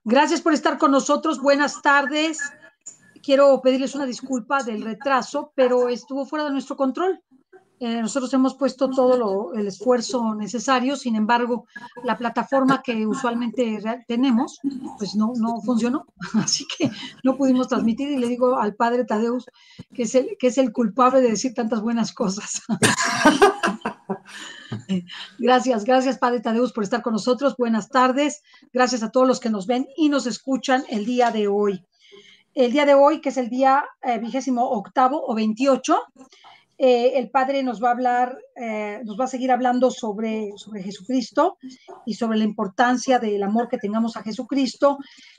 Gracias por estar con nosotros. Buenas tardes. Quiero pedirles una disculpa del retraso, pero estuvo fuera de nuestro control. Nosotros hemos puesto todo el esfuerzo necesario, sin embargo, la plataforma que usualmente tenemos, pues no funcionó, así que no pudimos transmitir y le digo al padre Tadeus que es el culpable de decir tantas buenas cosas. Gracias, padre Tadeus, por estar con nosotros. Buenas tardes. Gracias a todos los que nos ven y nos escuchan el día de hoy. El día de hoy, que es el día 28 o 28, el Padre nos va a hablar, nos va a seguir hablando sobre Jesucristo y sobre la importancia del amor que tengamos a Jesucristo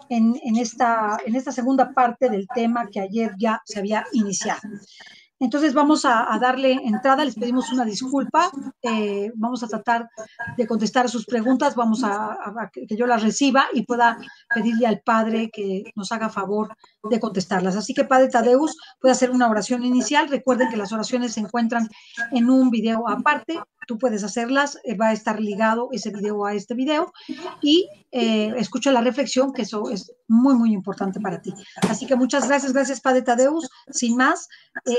en esta segunda parte del tema que ayer ya se había iniciado. Entonces vamos a darle entrada, les pedimos una disculpa, vamos a tratar de contestar sus preguntas, vamos a que yo las reciba y pueda pedirle al Padre que nos haga favor de contestarlas. Así que Padre Tadeus puede hacer una oración inicial. Recuerden que las oraciones se encuentran en un video aparte, tú puedes hacerlas, va a estar ligado ese video a este video y escucha la reflexión, que eso es muy importante para ti. Así que muchas gracias Padre Tadeus. Sin más,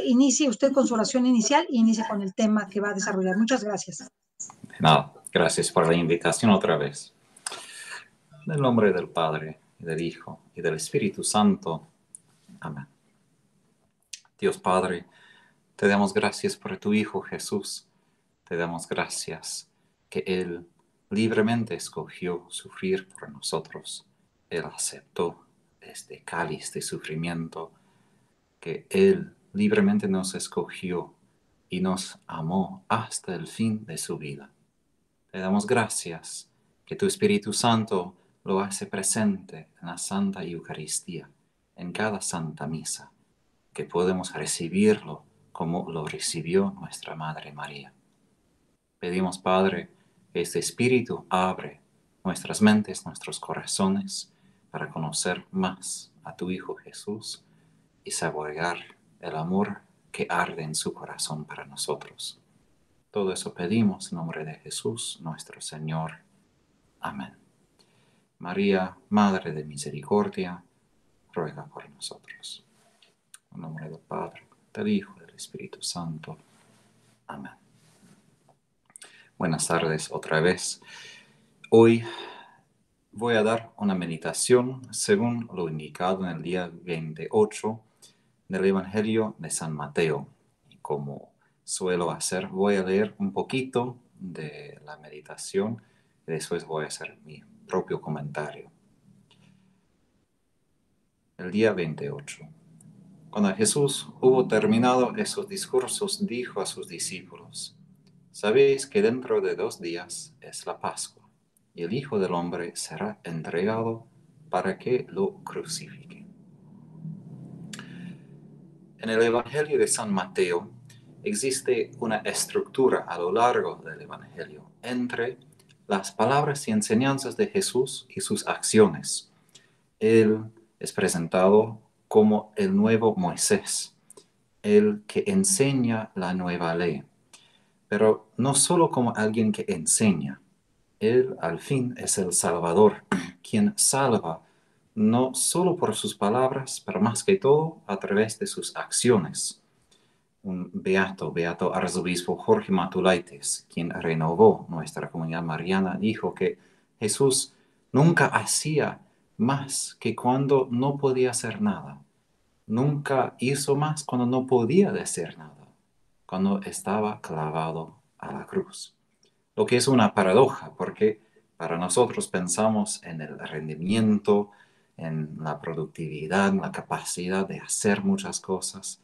inicie usted con su oración inicial y inicie con el tema que va a desarrollar. Muchas gracias. No, gracias por la invitación otra vez. En el nombre del Padre, y del Hijo, y del Espíritu Santo. Amén. Dios Padre, te damos gracias por tu Hijo Jesús. Te damos gracias que Él libremente escogió sufrir por nosotros. Él aceptó este cáliz de sufrimiento, que Él libremente nos escogió y nos amó hasta el fin de su vida. Te damos gracias que tu Espíritu Santo lo hace presente en la Santa Eucaristía, en cada Santa Misa, que podemos recibirlo como lo recibió nuestra Madre María. Pedimos, Padre, que este Espíritu abre nuestras mentes, nuestros corazones, para conocer más a tu Hijo Jesús y saborear el amor que arde en su corazón para nosotros. Todo eso pedimos en nombre de Jesús, nuestro Señor. Amén. María, Madre de Misericordia, ruega por nosotros. En nombre del Padre, del Hijo y del Espíritu Santo. Amén. Buenas tardes otra vez. Hoy voy a dar una meditación según lo indicado en el día 28 del Evangelio de San Mateo. Y como suelo hacer, voy a leer un poquito de la meditación y después voy a hacer mi propio comentario. El día 28. Cuando Jesús hubo terminado esos discursos, dijo a sus discípulos: sabéis que dentro de 2 días es la Pascua, y el Hijo del Hombre será entregado para que lo crucifiquen. En el Evangelio de San Mateo existe una estructura a lo largo del Evangelio entre las palabras y enseñanzas de Jesús y sus acciones. Él es presentado como el nuevo Moisés, el que enseña la nueva ley, pero no solo como alguien que enseña. Él al fin es el Salvador, quien salva no solo por sus palabras, pero más que todo a través de sus acciones. Un beato arzobispo Jorge Matulaitis, quien renovó nuestra comunidad mariana, dijo que Jesús nunca hacía más que cuando no podía hacer nada. Nunca hizo más cuando no podía decir nada, cuando estaba clavado a la cruz. Lo que es una paradoja, porque para nosotros pensamos en el rendimiento, en la productividad, en la capacidad de hacer muchas cosas.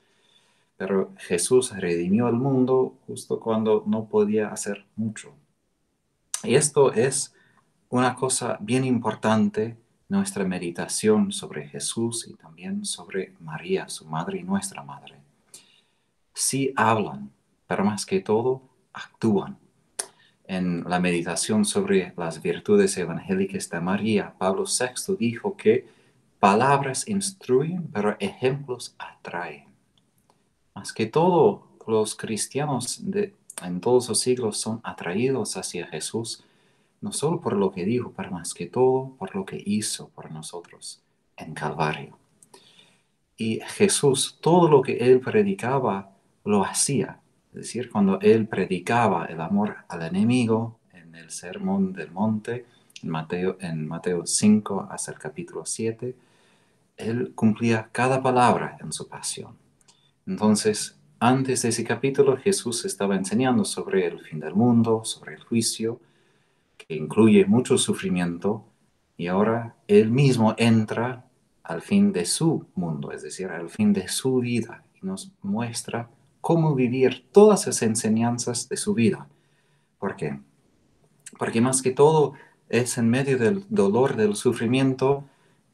Pero Jesús redimió el mundo justo cuando no podía hacer mucho. Y esto es una cosa bien importante, nuestra meditación sobre Jesús y también sobre María, su madre y nuestra madre. Sí hablan, pero más que todo actúan. En la meditación sobre las virtudes evangélicas de María, Pablo VI dijo que palabras instruyen, pero ejemplos atraen. Más que todo, los cristianos en todos los siglos son atraídos hacia Jesús, no solo por lo que dijo, pero más que todo por lo que hizo por nosotros en Calvario. Y Jesús, todo lo que él predicaba, lo hacía. Es decir, cuando él predicaba el amor al enemigo en el Sermón del Monte, en Mateo 5 hasta el capítulo 7, él cumplía cada palabra en su pasión. Entonces, antes de ese capítulo, Jesús estaba enseñando sobre el fin del mundo, sobre el juicio, que incluye mucho sufrimiento, y ahora él mismo entra al fin de su mundo, es decir, al fin de su vida, y nos muestra cómo vivir todas las enseñanzas de su vida. ¿Por qué? Porque más que todo es en medio del dolor, del sufrimiento,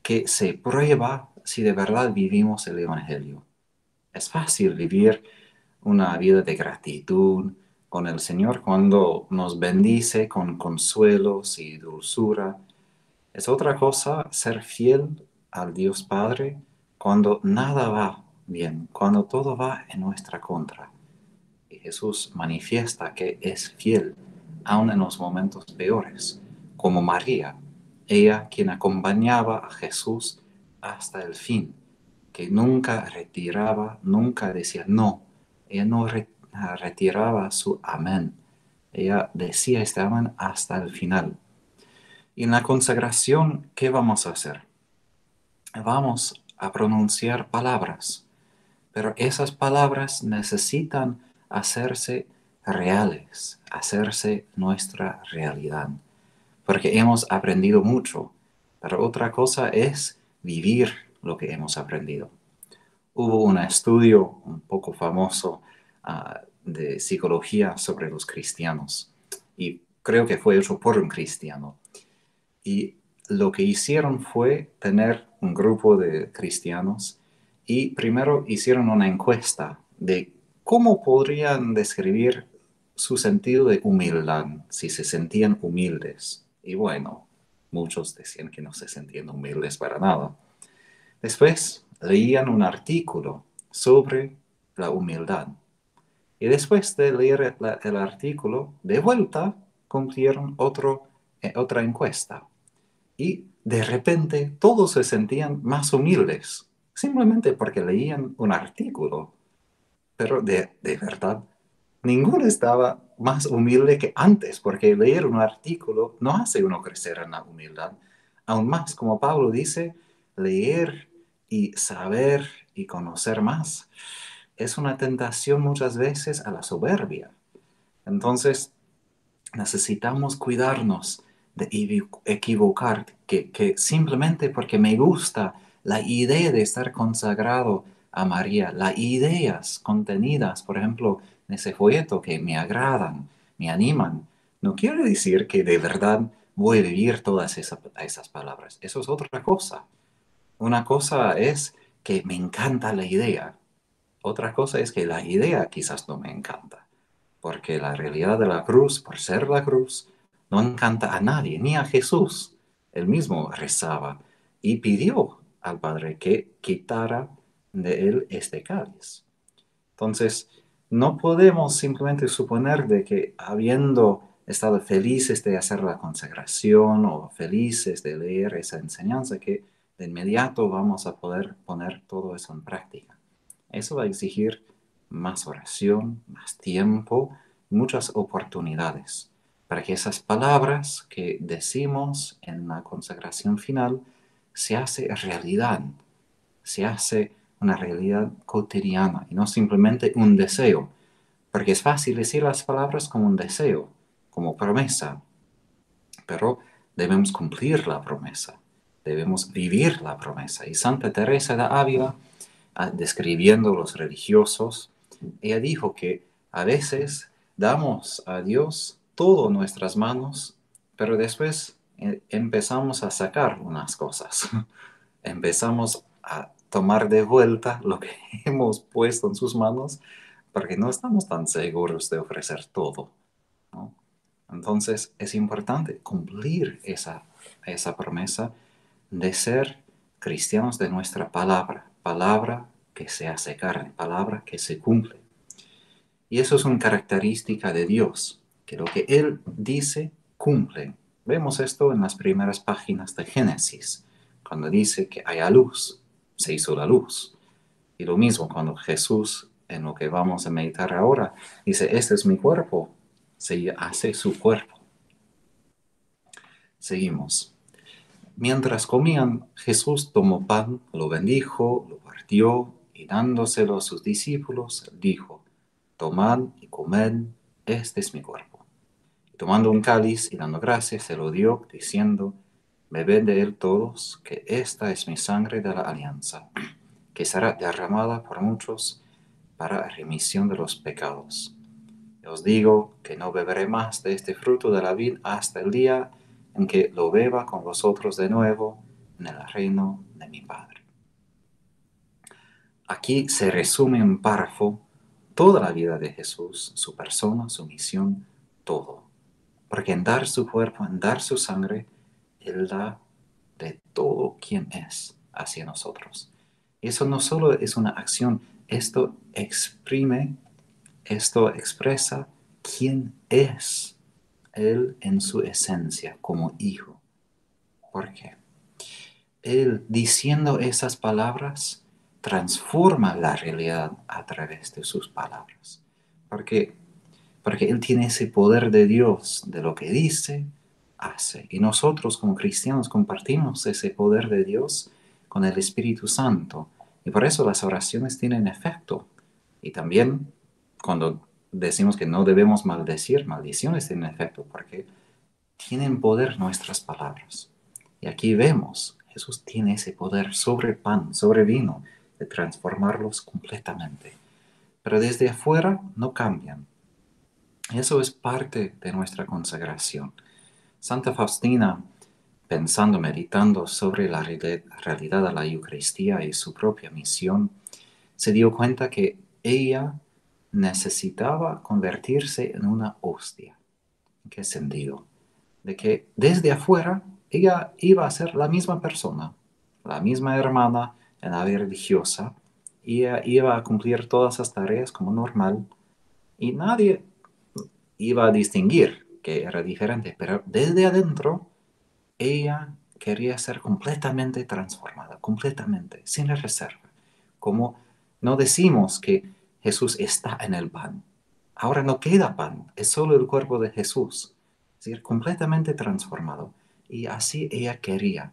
que se prueba si de verdad vivimos el Evangelio. Es fácil vivir una vida de gratitud con el Señor cuando nos bendice con consuelos y dulzura. Es otra cosa ser fiel al Dios Padre cuando nada va bien, cuando todo va en nuestra contra. Y Jesús manifiesta que es fiel aun en los momentos peores, como María, ella quien acompañaba a Jesús hasta el fin, que nunca retiraba, nunca decía no, ella no retiraba su amén, ella decía este amén hasta el final. Y en la consagración, ¿qué vamos a hacer? Vamos a pronunciar palabras, pero esas palabras necesitan hacerse reales, hacerse nuestra realidad, porque hemos aprendido mucho, pero otra cosa es vivir lo que hemos aprendido. Hubo un estudio un poco famoso de psicología sobre los cristianos, y creo que fue hecho por un cristiano. Y lo que hicieron fue tener un grupo de cristianos y primero hicieron una encuesta de cómo podrían describir su sentido de humildad, si se sentían humildes. Y bueno, muchos decían que no se sentían humildes para nada. Después leían un artículo sobre la humildad. Y después de leer el artículo, de vuelta cumplieron otra encuesta. Y de repente todos se sentían más humildes, simplemente porque leían un artículo. Pero de verdad, ninguno estaba más humilde que antes, porque leer un artículo no hace uno crecer en la humildad. Aún más, como Pablo dice, leer y saber y conocer más es una tentación muchas veces a la soberbia. Entonces, necesitamos cuidarnos de equivocar, que simplemente porque me gusta la idea de estar consagrado a María, las ideas contenidas, por ejemplo, en ese folleto que me agradan, me animan, no quiere decir que de verdad voy a vivir todas esas palabras. Eso es otra cosa. Una cosa es que me encanta la idea. Otra cosa es que la idea quizás no me encanta, porque la realidad de la cruz, por ser la cruz, no encanta a nadie, ni a Jesús. Él mismo rezaba y pidió al Padre que quitara de él este cáliz. Entonces, no podemos simplemente suponer de que habiendo estado felices de hacer la consagración o felices de leer esa enseñanza, que de inmediato vamos a poder poner todo eso en práctica. Eso va a exigir más oración, más tiempo, muchas oportunidades para que esas palabras que decimos en la consagración final se hace realidad, se hace una realidad cotidiana y no simplemente un deseo, porque es fácil decir las palabras como un deseo, como promesa, pero debemos cumplir la promesa, debemos vivir la promesa. Y Santa Teresa de Ávila, describiendo los religiosos, ella dijo que a veces damos a Dios todo en nuestras manos, pero después empezamos a sacar unas cosas. Empezamos a tomar de vuelta lo que hemos puesto en sus manos porque no estamos tan seguros de ofrecer todo, ¿no? Entonces es importante cumplir esa promesa de ser cristianos de nuestra palabra, palabra que se hace carne, palabra que se cumple. Y eso es una característica de Dios, que lo que Él dice, cumple. Vemos esto en las primeras páginas de Génesis, cuando dice que haya luz, se hizo la luz. Y lo mismo cuando Jesús, en lo que vamos a meditar ahora, dice, este es mi cuerpo, se hace su cuerpo. Seguimos. Mientras comían, Jesús tomó pan, lo bendijo, lo partió y dándoselo a sus discípulos, dijo, tomad y comed, este es mi cuerpo. Y tomando un cáliz y dando gracias, se lo dio, diciendo, bebed de él todos, que esta es mi sangre de la alianza, que será derramada por muchos para remisión de los pecados. Os digo que no beberé más de este fruto de la vid hasta el día en que lo beba con vosotros de nuevo en el reino de mi Padre. Aquí se resume en un párrafo toda la vida de Jesús, su persona, su misión, todo. Porque en dar su cuerpo, en dar su sangre, Él da de todo quien es hacia nosotros. Y eso no solo es una acción, esto expresa quién es Él en su esencia como hijo. ¿Por qué? Él diciendo esas palabras transforma la realidad a través de sus palabras. Porque Él tiene ese poder de Dios, de lo que dice, hace. Y nosotros como cristianos compartimos ese poder de Dios con el Espíritu Santo. Y por eso las oraciones tienen efecto. Y también cuando decimos que no debemos maldecir, maldiciones tienen efecto porque tienen poder nuestras palabras. Y aquí vemos, Jesús tiene ese poder sobre pan, sobre vino, de transformarlos completamente. Pero desde afuera no cambian. Eso es parte de nuestra consagración. Santa Faustina, pensando, meditando sobre la realidad de la Eucaristía y su propia misión, se dio cuenta que ella necesitaba convertirse en una hostia. ¿En qué sentido? De que desde afuera ella iba a ser la misma persona, la misma hermana en la vida religiosa, y ella iba a cumplir todas esas tareas como normal, y nadie iba a distinguir que era diferente, pero desde adentro ella quería ser completamente transformada, completamente, sin reserva. Como no decimos que Jesús está en el pan. Ahora no queda pan, es solo el cuerpo de Jesús. Es decir, completamente transformado. Y así ella quería.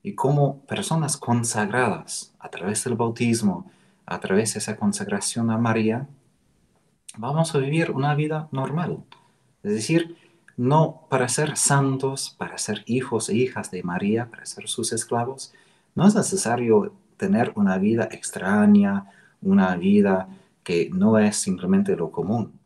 Y como personas consagradas a través del bautismo, a través de esa consagración a María, vamos a vivir una vida normal. Es decir, no para ser santos, para ser hijos e hijas de María, para ser sus esclavos, no es necesario tener una vida extraña, una vida que no es simplemente lo común.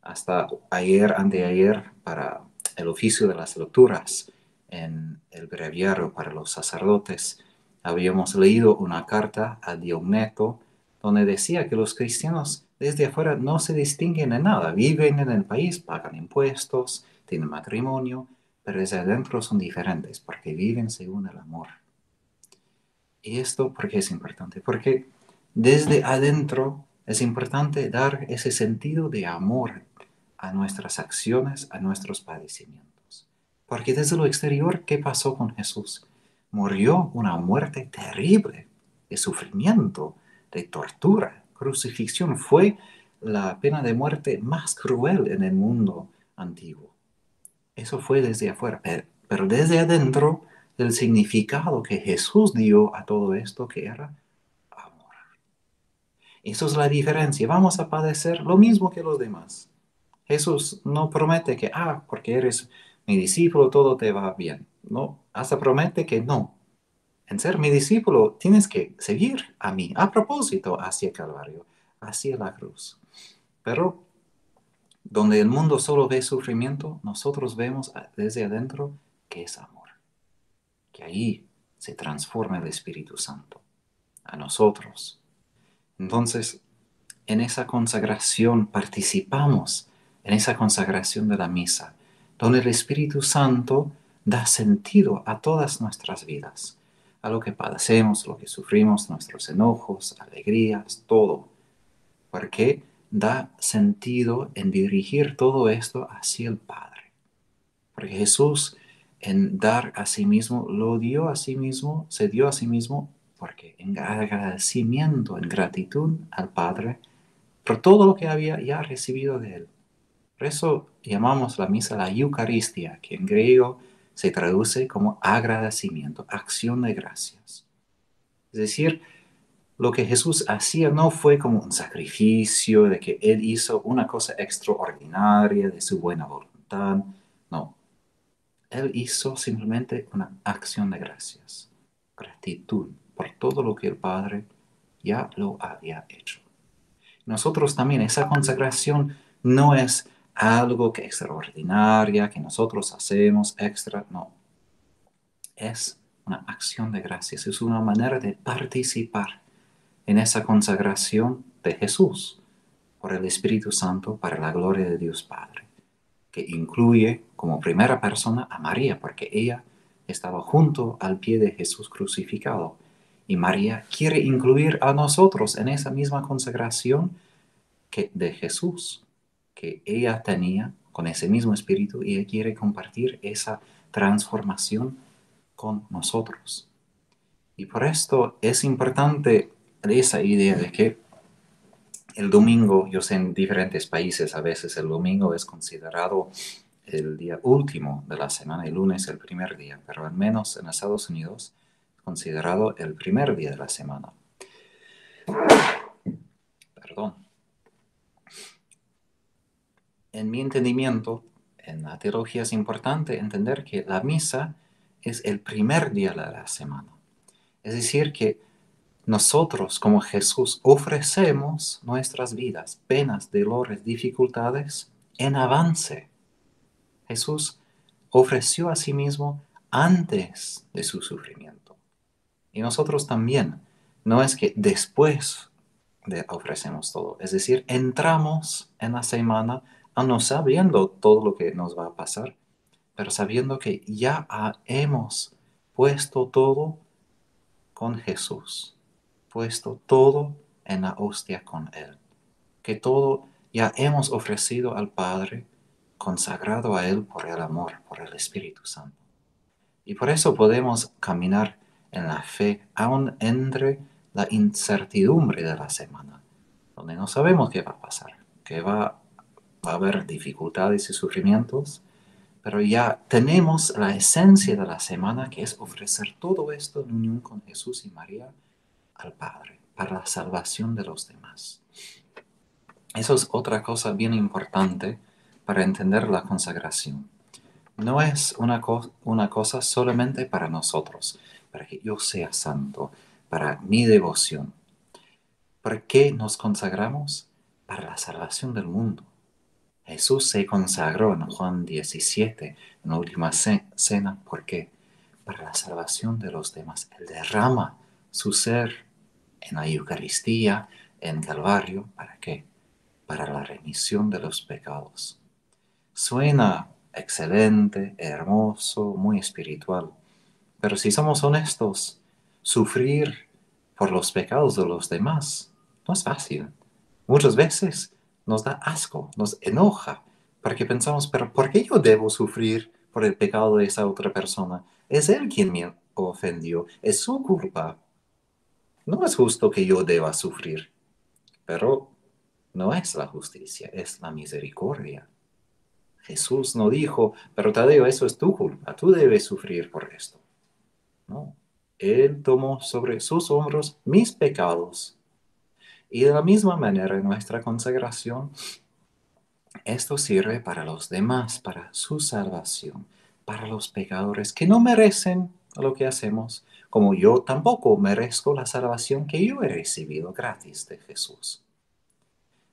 Hasta ayer, anteayer, para el oficio de las lecturas en el breviario para los sacerdotes, habíamos leído una carta a Diogneto donde decía que los cristianos desde afuera no se distinguen en nada, viven en el país, pagan impuestos, tienen matrimonio, pero desde adentro son diferentes porque viven según el amor. ¿Y esto por qué es importante? Porque desde adentro es importante dar ese sentido de amor a nuestras acciones, a nuestros padecimientos. Porque desde lo exterior, ¿qué pasó con Jesús? Murió una muerte terrible, de sufrimiento, de tortura. Crucifixión fue la pena de muerte más cruel en el mundo antiguo. Eso fue desde afuera, pero desde adentro, el significado que Jesús dio a todo esto, que era amor. Eso es la diferencia. Vamos a padecer lo mismo que los demás. Jesús no promete que, porque eres mi discípulo, todo te va bien. No, hasta promete que no. En ser mi discípulo tienes que seguir a mí, a propósito, hacia Calvario, hacia la cruz. Pero donde el mundo solo ve sufrimiento, nosotros vemos desde adentro que es amor. Que ahí se transforma el Espíritu Santo a nosotros. Entonces, en esa consagración participamos, en esa consagración de la misa, donde el Espíritu Santo da sentido a todas nuestras vidas, a lo que padecemos, lo que sufrimos, nuestros enojos, alegrías, todo. Porque da sentido en dirigir todo esto hacia el Padre. Porque Jesús en dar a sí mismo, lo dio a sí mismo, se dio a sí mismo, porque en agradecimiento, en gratitud al Padre, por todo lo que había ya recibido de Él. Por eso llamamos la misa la Eucaristía, que en griego se traduce como agradecimiento, acción de gracias. Es decir, lo que Jesús hacía no fue como un sacrificio de que Él hizo una cosa extraordinaria de su buena voluntad. No, Él hizo simplemente una acción de gracias, gratitud por todo lo que el Padre ya lo había hecho. Nosotros también, esa consagración no es algo que extraordinaria, que nosotros hacemos extra, no. Es una acción de gracias, es una manera de participar en esa consagración de Jesús por el Espíritu Santo para la gloria de Dios Padre, que incluye como primera persona a María, porque ella estaba junto al pie de Jesús crucificado. Y María quiere incluir a nosotros en esa misma consagración que de Jesús, que ella tenía con ese mismo espíritu, y ella quiere compartir esa transformación con nosotros. Y por esto es importante esa idea de que el domingo, yo sé en diferentes países a veces el domingo es considerado el día último de la semana, el lunes el primer día, pero al menos en Estados Unidos es considerado el primer día de la semana. Perdón. En mi entendimiento, en la teología es importante entender que la misa es el primer día de la semana. Es decir, que nosotros como Jesús ofrecemos nuestras vidas, penas, dolores, dificultades en avance. Jesús ofreció a sí mismo antes de su sufrimiento. Y nosotros también. No es que después ofrecemos todo. Es decir, entramos en la semana no sabiendo todo lo que nos va a pasar, pero sabiendo que ya hemos puesto todo con Jesús, puesto todo en la hostia con Él, que todo ya hemos ofrecido al Padre, consagrado a Él por el amor, por el Espíritu Santo. Y por eso podemos caminar en la fe, aún entre la incertidumbre de la semana, donde no sabemos qué va a pasar, que va a haber dificultades y sufrimientos, pero ya tenemos la esencia de la semana, que es ofrecer todo esto en unión con Jesús y María al Padre, para la salvación de los demás. Eso es otra cosa bien importante para entender la consagración. No es una cosa solamente para nosotros, para que yo sea santo, para mi devoción. ¿Por qué nos consagramos? Para la salvación del mundo. Jesús se consagró en Juan 17, en la última cena. ¿Por qué? Para la salvación de los demás. Él derrama su ser en la Eucaristía, en Calvario. ¿Para qué? Para la remisión de los pecados. Suena excelente, hermoso, muy espiritual. Pero si somos honestos, sufrir por los pecados de los demás no es fácil. Muchas veces nos da asco, nos enoja, porque pensamos, pero ¿por qué yo debo sufrir por el pecado de esa otra persona? Es él quien me ofendió, es su culpa. No es justo que yo deba sufrir, pero no es la justicia, es la misericordia. Jesús no dijo, pero Tadeo, eso es tu culpa, tú debes sufrir por esto. No, Él tomó sobre sus hombros mis pecados. Y de la misma manera en nuestra consagración, esto sirve para los demás, para su salvación, para los pecadores que no merecen lo que hacemos, como yo tampoco merezco la salvación que yo he recibido gratis de Jesús.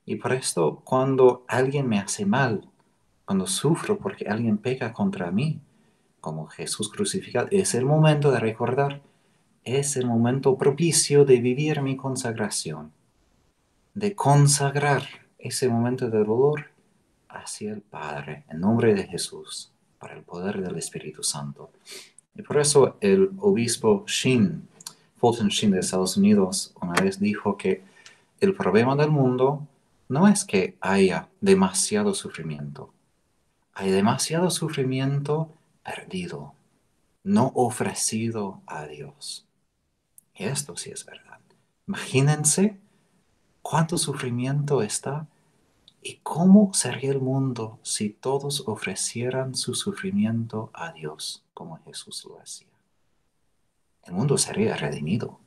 Y por esto, cuando alguien me hace mal, cuando sufro porque alguien peca contra mí, como Jesús crucificado, es el momento de recordar, es el momento propicio de vivir mi consagración, de consagrar ese momento de dolor hacia el Padre, en nombre de Jesús, para el poder del Espíritu Santo. Y por eso el obispo Fulton Sheen de Estados Unidos, una vez dijo que el problema del mundo no es que haya demasiado sufrimiento. Hay demasiado sufrimiento perdido, no ofrecido a Dios. Y esto sí es verdad. Imagínense cuánto sufrimiento está y cómo sería el mundo si todos ofrecieran su sufrimiento a Dios como Jesús lo hacía. El mundo sería redimido.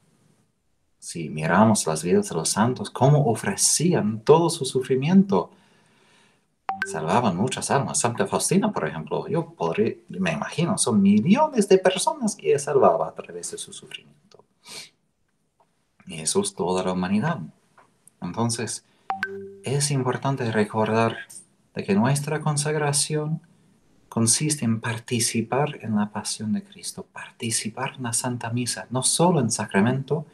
Si miramos las vidas de los santos, cómo ofrecían todo su sufrimiento, salvaban muchas almas. Santa Faustina, por ejemplo, me imagino, son millones de personas que ella salvaba a través de su sufrimiento. Y eso es toda la humanidad. Entonces, es importante recordar de que nuestra consagración consiste en participar en la pasión de Cristo, participar en la Santa Misa, no solo en sacramento,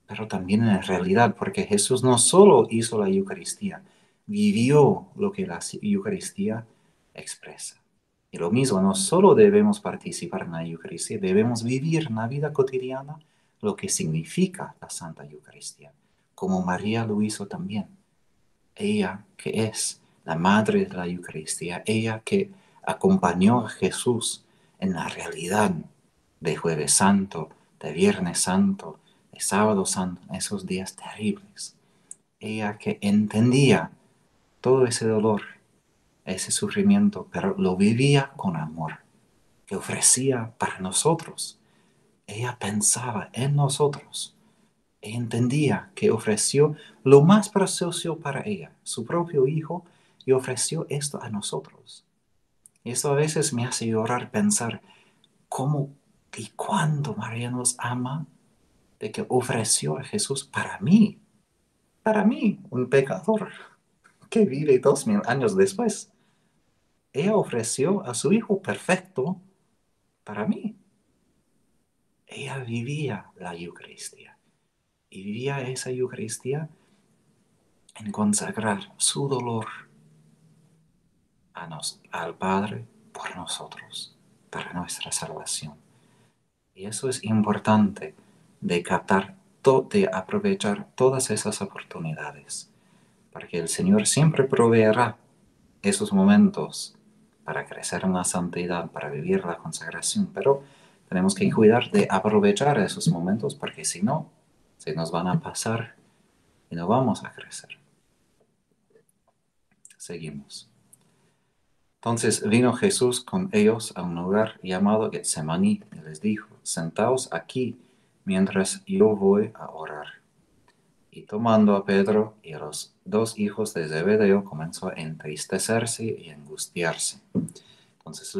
pero también en realidad, porque Jesús no solo hizo la Eucaristía, vivió lo que la Eucaristía expresa. Y lo mismo, no solo debemos participar en la Eucaristía, debemos vivir en la vida cotidiana lo que significa la Santa Eucaristía, como María lo hizo también. Ella que es la madre de la Eucaristía, ella que acompañó a Jesús en la realidad de Jueves Santo, de Viernes Santo, de Sábado Santo, en esos días terribles. Ella que entendía todo ese dolor, ese sufrimiento, pero lo vivía con amor, que ofrecía para nosotros. Ella pensaba en nosotros. Entendía que ofreció lo más precioso para ella, su propio hijo, y ofreció esto a nosotros. Y esto a veces me hace llorar pensar cómo y cuánto María nos ama de que ofreció a Jesús para mí, un pecador que vive 2000 años después. Ella ofreció a su hijo perfecto para mí. Ella vivía la Eucaristía y vivía esa Eucaristía en consagrar su dolor al Padre por nosotros, para nuestra salvación. Y eso es importante de captar, de aprovechar todas esas oportunidades, porque el Señor siempre proveerá esos momentos para crecer en la santidad, para vivir la consagración, pero tenemos que cuidar de aprovechar esos momentos porque si no, se nos van a pasar y no vamos a crecer. Seguimos. Entonces vino Jesús con ellos a un lugar llamado Getsemaní y les dijo, sentaos aquí mientras yo voy a orar. Y tomando a Pedro y a los dos hijos de Zebedeo, comenzó a entristecerse y angustiarse. Entonces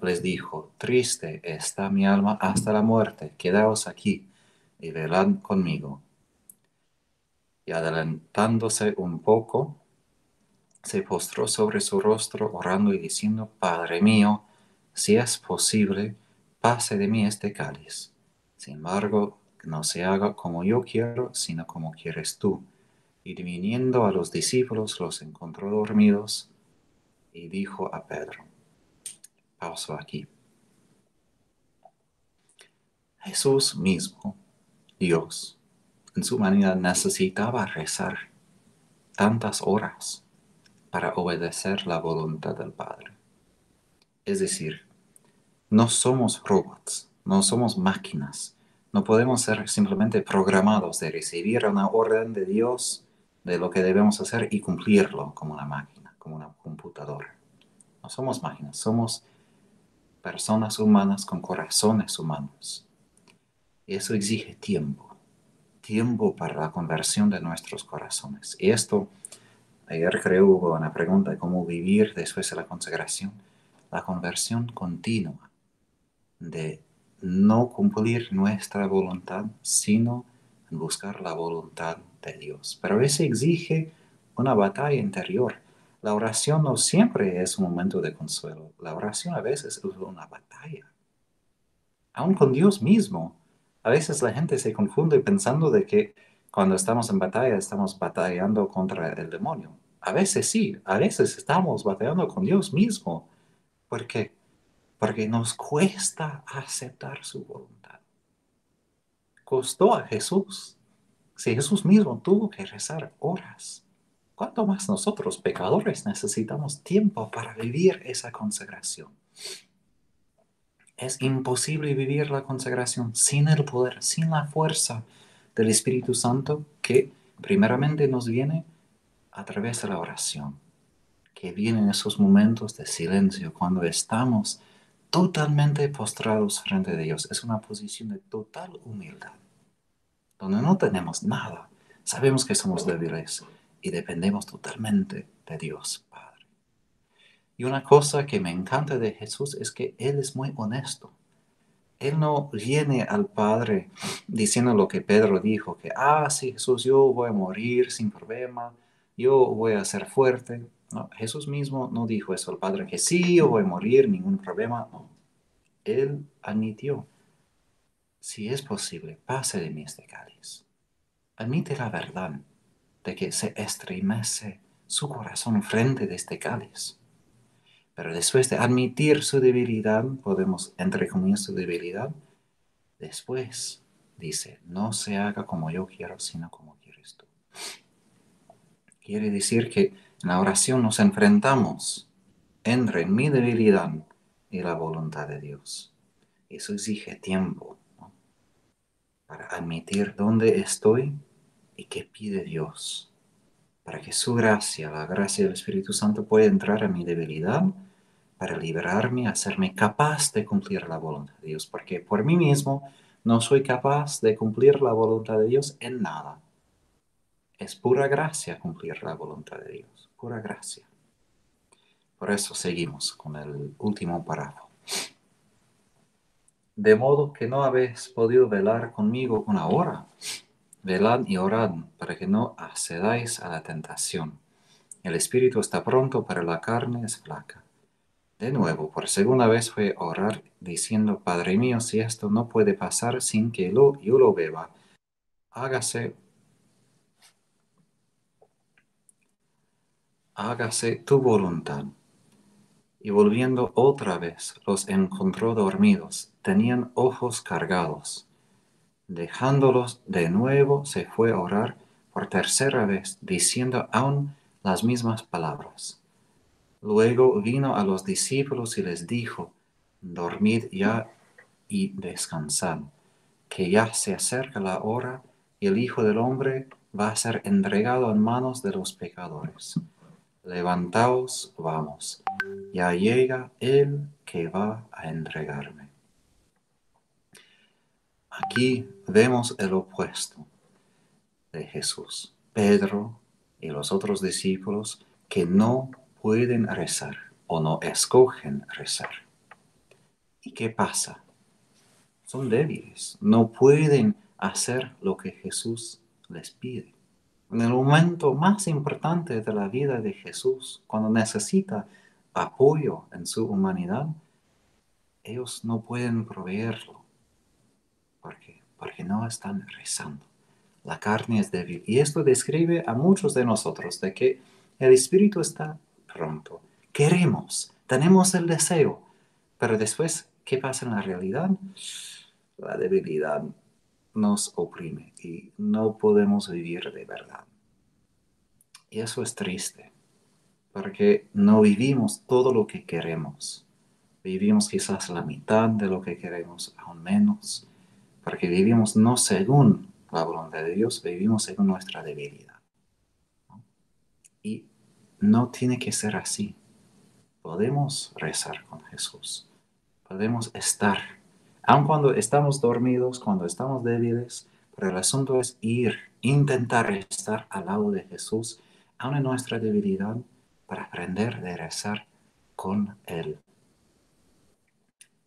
les dijo, triste está mi alma hasta la muerte, quedaos aquí y velad conmigo. Y adelantándose un poco, se postró sobre su rostro orando y diciendo, Padre mío, si es posible, pase de mí este cáliz. Sin embargo, no se haga como yo quiero, sino como quieres tú. Y viniendo a los discípulos los encontró dormidos y dijo a Pedro, pauso aquí. Jesús mismo, Dios, en su humanidad necesitaba rezar tantas horas para obedecer la voluntad del Padre. Es decir, no somos robots, no somos máquinas. No podemos ser simplemente programados de recibir una orden de Dios de lo que debemos hacer y cumplirlo como una máquina, como una computadora. No somos máquinas, somos personas humanas con corazones humanos. Y eso exige tiempo, tiempo para la conversión de nuestros corazones. Y esto, ayer creo hubo una pregunta de cómo vivir después de la consagración. La conversión continua de no cumplir nuestra voluntad, sino buscar la voluntad de Dios. Pero eso exige una batalla interior. La oración no siempre es un momento de consuelo. La oración a veces es una batalla. Aún con Dios mismo. A veces la gente se confunde pensando de que cuando estamos en batalla estamos batallando contra el demonio. A veces sí, a veces estamos batallando con Dios mismo. ¿Por qué? Porque nos cuesta aceptar su voluntad. Costó a Jesús. Si Jesús mismo tuvo que rezar horas, ¿cuánto más nosotros, pecadores, necesitamos tiempo para vivir esa consagración? Es imposible vivir la consagración sin el poder, sin la fuerza del Espíritu Santo que primeramente nos viene a través de la oración, que viene en esos momentos de silencio cuando estamos totalmente postrados frente a Dios. Es una posición de total humildad, donde no tenemos nada. Sabemos que somos débiles y dependemos totalmente de Dios Padre. Y una cosa que me encanta de Jesús es que Él es muy honesto. Él no viene al Padre diciendo lo que Pedro dijo, que, sí, Jesús, yo voy a morir sin problema, yo voy a ser fuerte. No, Jesús mismo no dijo eso al Padre, que sí, yo voy a morir, ningún problema. No. Él admitió, si es posible, pase de mí este cáliz. Admite la verdad de que se estremece su corazón frente de este cáliz. Pero después de admitir su debilidad, podemos, entre comillas, su debilidad, después dice, no se haga como yo quiero, sino como quieres tú. Quiere decir que en la oración nos enfrentamos entre mi debilidad y la voluntad de Dios. Eso exige tiempo, ¿no? Para admitir dónde estoy y qué pide Dios. Para que su gracia, la gracia del Espíritu Santo, pueda entrar a mi debilidad para liberarme, hacerme capaz de cumplir la voluntad de Dios. Porque por mí mismo no soy capaz de cumplir la voluntad de Dios en nada. Es pura gracia cumplir la voluntad de Dios, pura gracia. Por eso seguimos con el último párrafo. De modo que no habéis podido velar conmigo una hora. Velad y orad para que no accedáis a la tentación. El espíritu está pronto, pero la carne es flaca. De nuevo, por segunda vez fue a orar, diciendo, Padre mío, si esto no puede pasar sin que yo lo beba, hágase tu voluntad. Y volviendo otra vez, los encontró dormidos, tenían ojos cargados. Dejándolos de nuevo, se fue a orar por tercera vez, diciendo aún las mismas palabras. Luego vino a los discípulos y les dijo, dormid ya y descansad, que ya se acerca la hora y el Hijo del Hombre va a ser entregado en manos de los pecadores. Levantaos, vamos, ya llega el que va a entregarme. Aquí vemos el opuesto de Jesús. Pedro y los otros discípulos que no pueden rezar o no escogen rezar. ¿Y qué pasa? Son débiles, no pueden hacer lo que Jesús les pide. En el momento más importante de la vida de Jesús, cuando necesita apoyo en su humanidad, ellos no pueden proveerlo. ¿Por qué? Porque no están rezando. La carne es débil. Y esto describe a muchos de nosotros de que el espíritu está pronto. Queremos, tenemos el deseo, pero después, ¿qué pasa en la realidad? La debilidad nos oprime y no podemos vivir de verdad. Y eso es triste, porque no vivimos todo lo que queremos. Vivimos quizás la mitad de lo que queremos, aún menos, porque vivimos no según la voluntad de Dios, vivimos según nuestra debilidad, ¿no? Y no tiene que ser así. Podemos rezar con Jesús, podemos estar, aun cuando estamos dormidos, cuando estamos débiles, pero el asunto es intentar estar al lado de Jesús, aun en nuestra debilidad, para aprender a rezar con Él.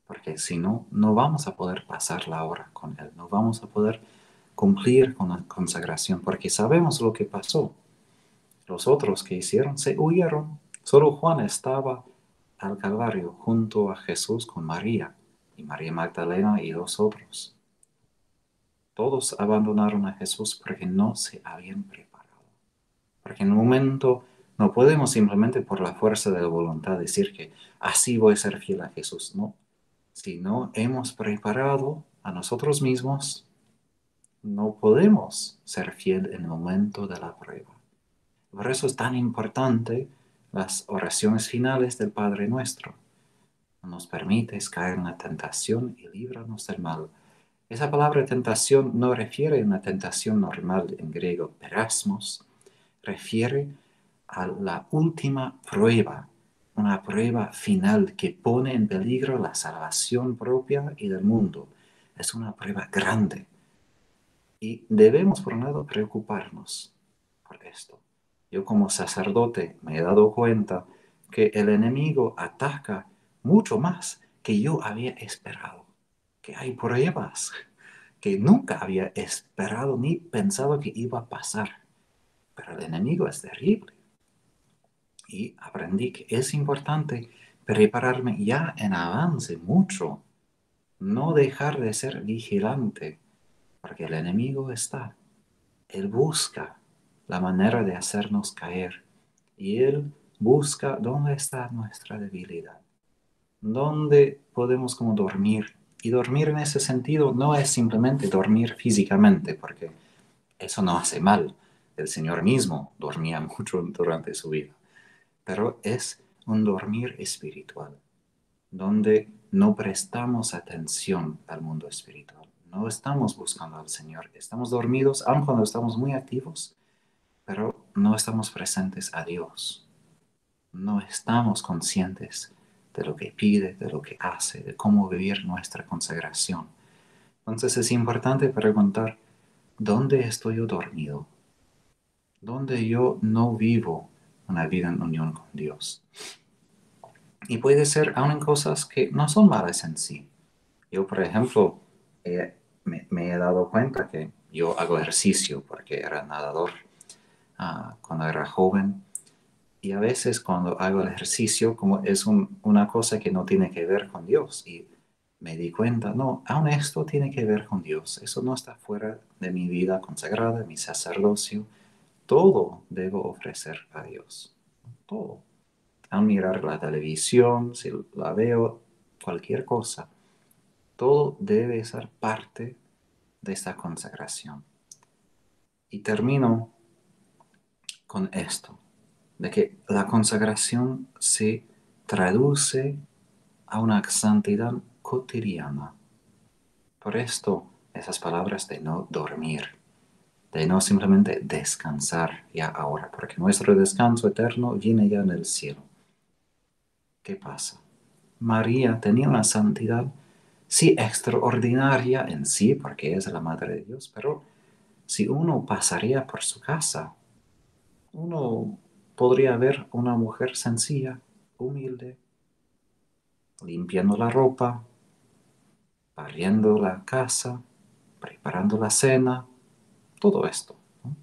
Porque si no, no vamos a poder pasar la hora con Él, no vamos a poder cumplir con la consagración, porque sabemos lo que pasó. Los otros que hicieron se huyeron. Solo Juan estaba al Calvario junto a Jesús con María, y María Magdalena y dos otros. Todos abandonaron a Jesús porque no se habían preparado. Porque en un momento no podemos simplemente por la fuerza de la voluntad decir que así voy a ser fiel a Jesús. No. Si no hemos preparado a nosotros mismos, no podemos ser fiel en el momento de la prueba. Por eso es tan importante las oraciones finales del Padre Nuestro. No nos permites caer en la tentación y líbranos del mal. Esa palabra tentación no refiere a una tentación normal en griego, perasmos, refiere a la última prueba, una prueba final que pone en peligro la salvación propia y del mundo. Es una prueba grande. Y debemos, por un lado, preocuparnos por esto. Yo como sacerdote me he dado cuenta que el enemigo ataca mucho más que yo había esperado, que hay pruebas que nunca había esperado ni pensado que iba a pasar. Pero el enemigo es terrible. Y aprendí que es importante prepararme ya en avance mucho, no dejar de ser vigilante, porque el enemigo está. Él busca la manera de hacernos caer y Él busca dónde está nuestra debilidad, dónde podemos como dormir. Y dormir en ese sentido no es simplemente dormir físicamente, porque eso no hace mal. El Señor mismo dormía mucho durante su vida, pero es un dormir espiritual, donde no prestamos atención al mundo espiritual. No estamos buscando al Señor. Estamos dormidos, aun cuando estamos muy activos, pero no estamos presentes a Dios. No estamos conscientes de lo que pide, de lo que hace, de cómo vivir nuestra consagración. Entonces es importante preguntar, ¿dónde estoy yo dormido? ¿Dónde yo no vivo una vida en unión con Dios? Y puede ser aún en cosas que no son malas en sí. Yo, por ejemplo, me he dado cuenta que yo hago ejercicio porque era nadador cuando era joven. Y a veces cuando hago el ejercicio, como es una cosa que no tiene que ver con Dios. Y me di cuenta, no, aún esto tiene que ver con Dios. Eso no está fuera de mi vida consagrada, mi sacerdocio. Todo debo ofrecer a Dios. Todo. Al mirar la televisión, si la veo, cualquier cosa, todo debe ser parte de esta consagración. Y termino con esto, de que la consagración se traduce a una santidad cotidiana. Por esto, esas palabras de no dormir, de no simplemente descansar ya ahora, porque nuestro descanso eterno viene ya en el cielo. ¿Qué pasa? María tenía una santidad, sí, extraordinaria en sí, porque es la Madre de Dios, pero si uno pasaría por su casa, uno podría ver una mujer sencilla, humilde, limpiando la ropa, barriendo la casa, preparando la cena, todo esto, ¿no?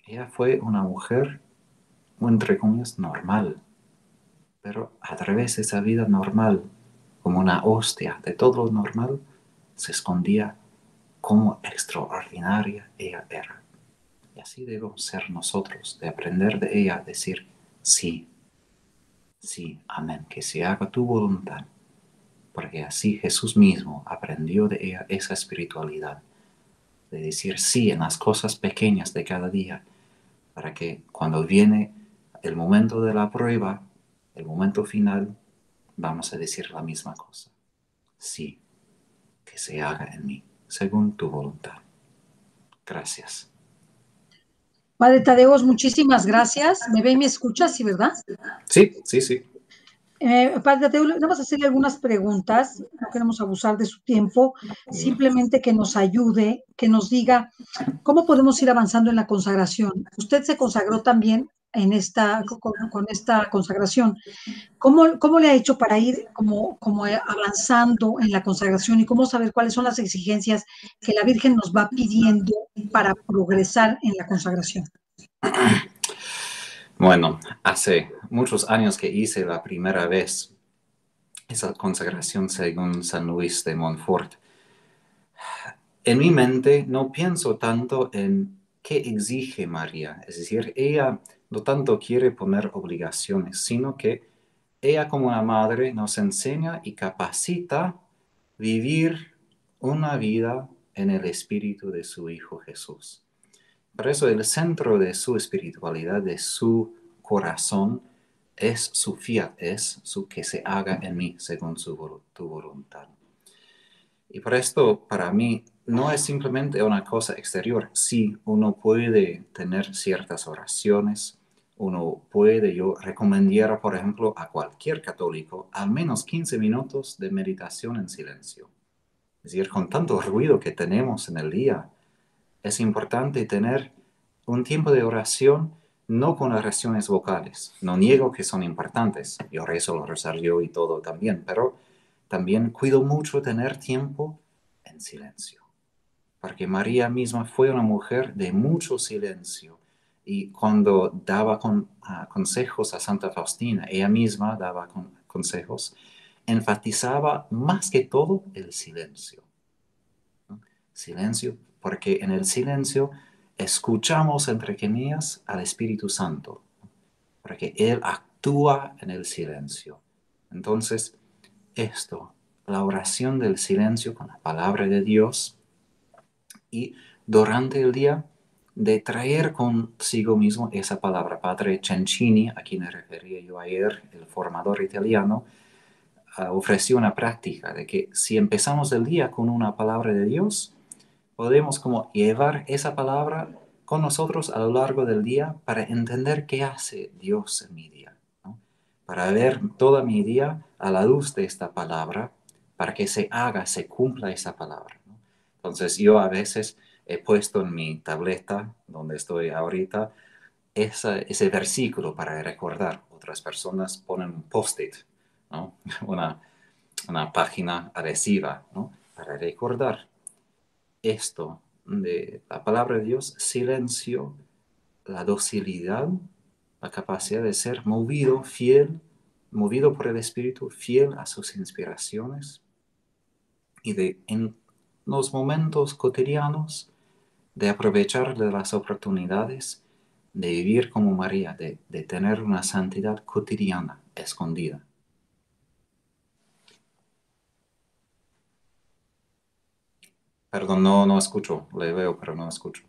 Ella fue una mujer, entre comillas, normal, pero a través de esa vida normal, como una hostia de todo lo normal, se escondía cómo extraordinaria ella era. Y así debemos ser nosotros, de aprender de ella, a decir sí, sí, amén, que se haga tu voluntad, porque así Jesús mismo aprendió de ella esa espiritualidad, de decir sí en las cosas pequeñas de cada día, para que cuando viene el momento de la prueba, el momento final, vamos a decir la misma cosa. Sí, que se haga en mí, según tu voluntad. Gracias. Padre Tadeos, muchísimas gracias. ¿Me ve y me escucha? Sí, ¿verdad? Sí, sí, sí. Padre Tadeo, vamos a hacerle algunas preguntas, no queremos abusar de su tiempo, simplemente que nos ayude, que nos diga cómo podemos ir avanzando en la consagración. Usted se consagró también en con esta consagración. ¿Cómo le ha hecho para ir como avanzando en la consagración y cómo saber cuáles son las exigencias que la Virgen nos va pidiendo para progresar en la consagración? Bueno, hace muchos años que hice la primera vez esa consagración según San Luis de Montfort. En mi mente no pienso tanto en qué exige María, es decir, ella no tanto quiere poner obligaciones, sino que ella como una madre nos enseña y capacita vivir una vida en el espíritu de su Hijo Jesús. Por eso el centro de su espiritualidad, de su corazón, es su fiat, es su que se haga en mí según tu voluntad. Y por esto, para mí, no es simplemente una cosa exterior. Sí, uno puede tener ciertas oraciones, uno puede, yo recomendaría, por ejemplo, a cualquier católico, al menos 15 minutos de meditación en silencio. Es decir, con tanto ruido que tenemos en el día, es importante tener un tiempo de oración, no con oraciones vocales. No niego que son importantes. Yo rezo el rosario y todo también, pero también cuido mucho tener tiempo en silencio. Porque María misma fue una mujer de mucho silencio. Y cuando daba consejos a Santa Faustina, ella misma daba consejos, enfatizaba más que todo el silencio. ¿No? Silencio, porque en el silencio escuchamos, entre comillas, al Espíritu Santo, porque Él actúa en el silencio. Entonces, esto, la oración del silencio con la palabra de Dios y durante el día de traer consigo mismo esa palabra. Padre Cencini, a quien me refería yo ayer, el formador italiano, ofreció una práctica de que si empezamos el día con una palabra de Dios, podemos como llevar esa palabra con nosotros a lo largo del día para entender qué hace Dios en mi día, ¿no? Para ver toda mi día a la luz de esta palabra, para que se haga, se cumpla esa palabra, ¿no? Entonces yo a veces he puesto en mi tableta, donde estoy ahorita, ese versículo para recordar. Otras personas ponen un post-it, ¿no? Una, una página adhesiva, ¿no? Para recordar esto de la palabra de Dios, silencio, la docilidad, la capacidad de ser movido, fiel, movido por el Espíritu, fiel a sus inspiraciones y de en los momentos cotidianos de aprovechar de las oportunidades de vivir como María, de tener una santidad cotidiana, escondida. Perdón, no escucho, le veo, pero no escucho.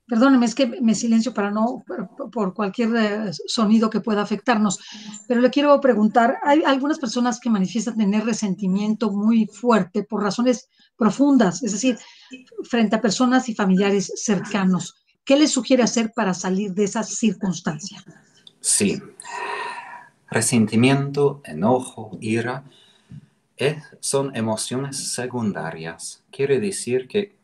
Perdóneme, es que me silencio para no, por cualquier sonido que pueda afectarnos. Pero le quiero preguntar, hay algunas personas que manifiestan tener resentimiento muy fuerte por razones profundas, es decir, frente a personas y familiares cercanos. ¿Qué les sugiere hacer para salir de esa circunstancia? Sí, resentimiento, enojo, ira, son emociones secundarias. Quiere decir que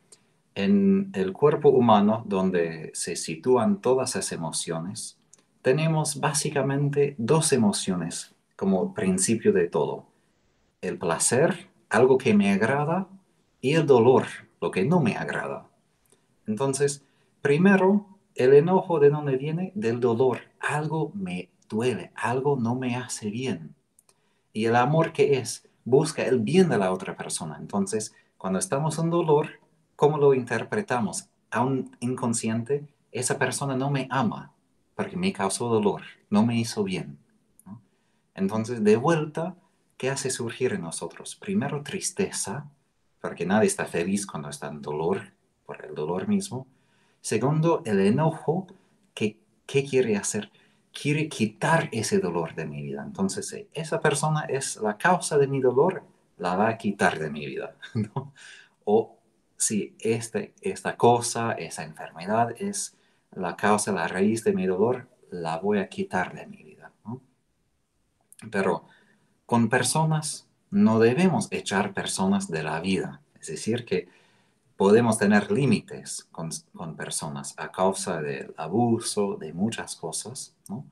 en el cuerpo humano, donde se sitúan todas esas emociones, tenemos básicamente dos emociones como principio de todo. El placer, algo que me agrada, y el dolor, lo que no me agrada. Entonces, primero, el enojo de dónde viene? Del dolor. Algo me duele, algo no me hace bien. Y el amor, ¿qué es? Busca el bien de la otra persona. Entonces, cuando estamos en dolor, ¿cómo lo interpretamos? Aún inconsciente, esa persona no me ama porque me causó dolor, no me hizo bien, ¿no? Entonces, de vuelta, ¿qué hace surgir en nosotros? Primero, tristeza, porque nadie está feliz cuando está en dolor, por el dolor mismo. Segundo, el enojo, que, ¿qué quiere hacer? Quiere quitar ese dolor de mi vida. Entonces, si esa persona es la causa de mi dolor, la va a quitar de mi vida, ¿no? O si esta cosa, esa enfermedad es la causa, la raíz de mi dolor, la voy a quitar de mi vida, ¿no? Pero con personas no debemos echar personas de la vida. Es decir, que podemos tener límites con personas a causa del abuso, de muchas cosas, ¿no?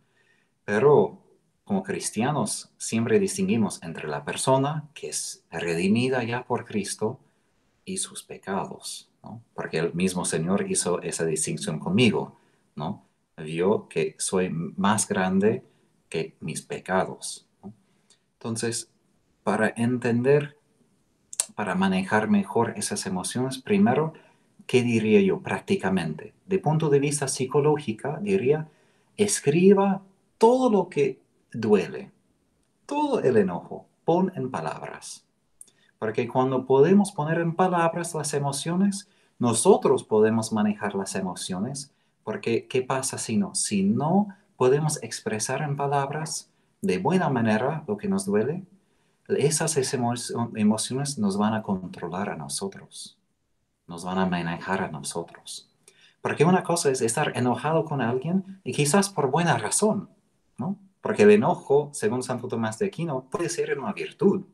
Pero como cristianos siempre distinguimos entre la persona que es redimida ya por Cristo y sus pecados, ¿no? Porque el mismo Señor hizo esa distinción conmigo, ¿no? Vio que soy más grande que mis pecados, ¿no? Entonces, para entender, para manejar mejor esas emociones, primero, ¿qué diría yo prácticamente? De punto de vista psicológico, diría, escriba todo lo que duele, todo el enojo, pon en palabras. Porque cuando podemos poner en palabras las emociones, nosotros podemos manejar las emociones, porque ¿qué pasa si no? Si no podemos expresar en palabras de buena manera lo que nos duele, esas emociones nos van a controlar a nosotros, nos van a manejar a nosotros. Porque una cosa es estar enojado con alguien y quizás por buena razón, ¿no? Porque el enojo, según Santo Tomás de Aquino, puede ser una virtud,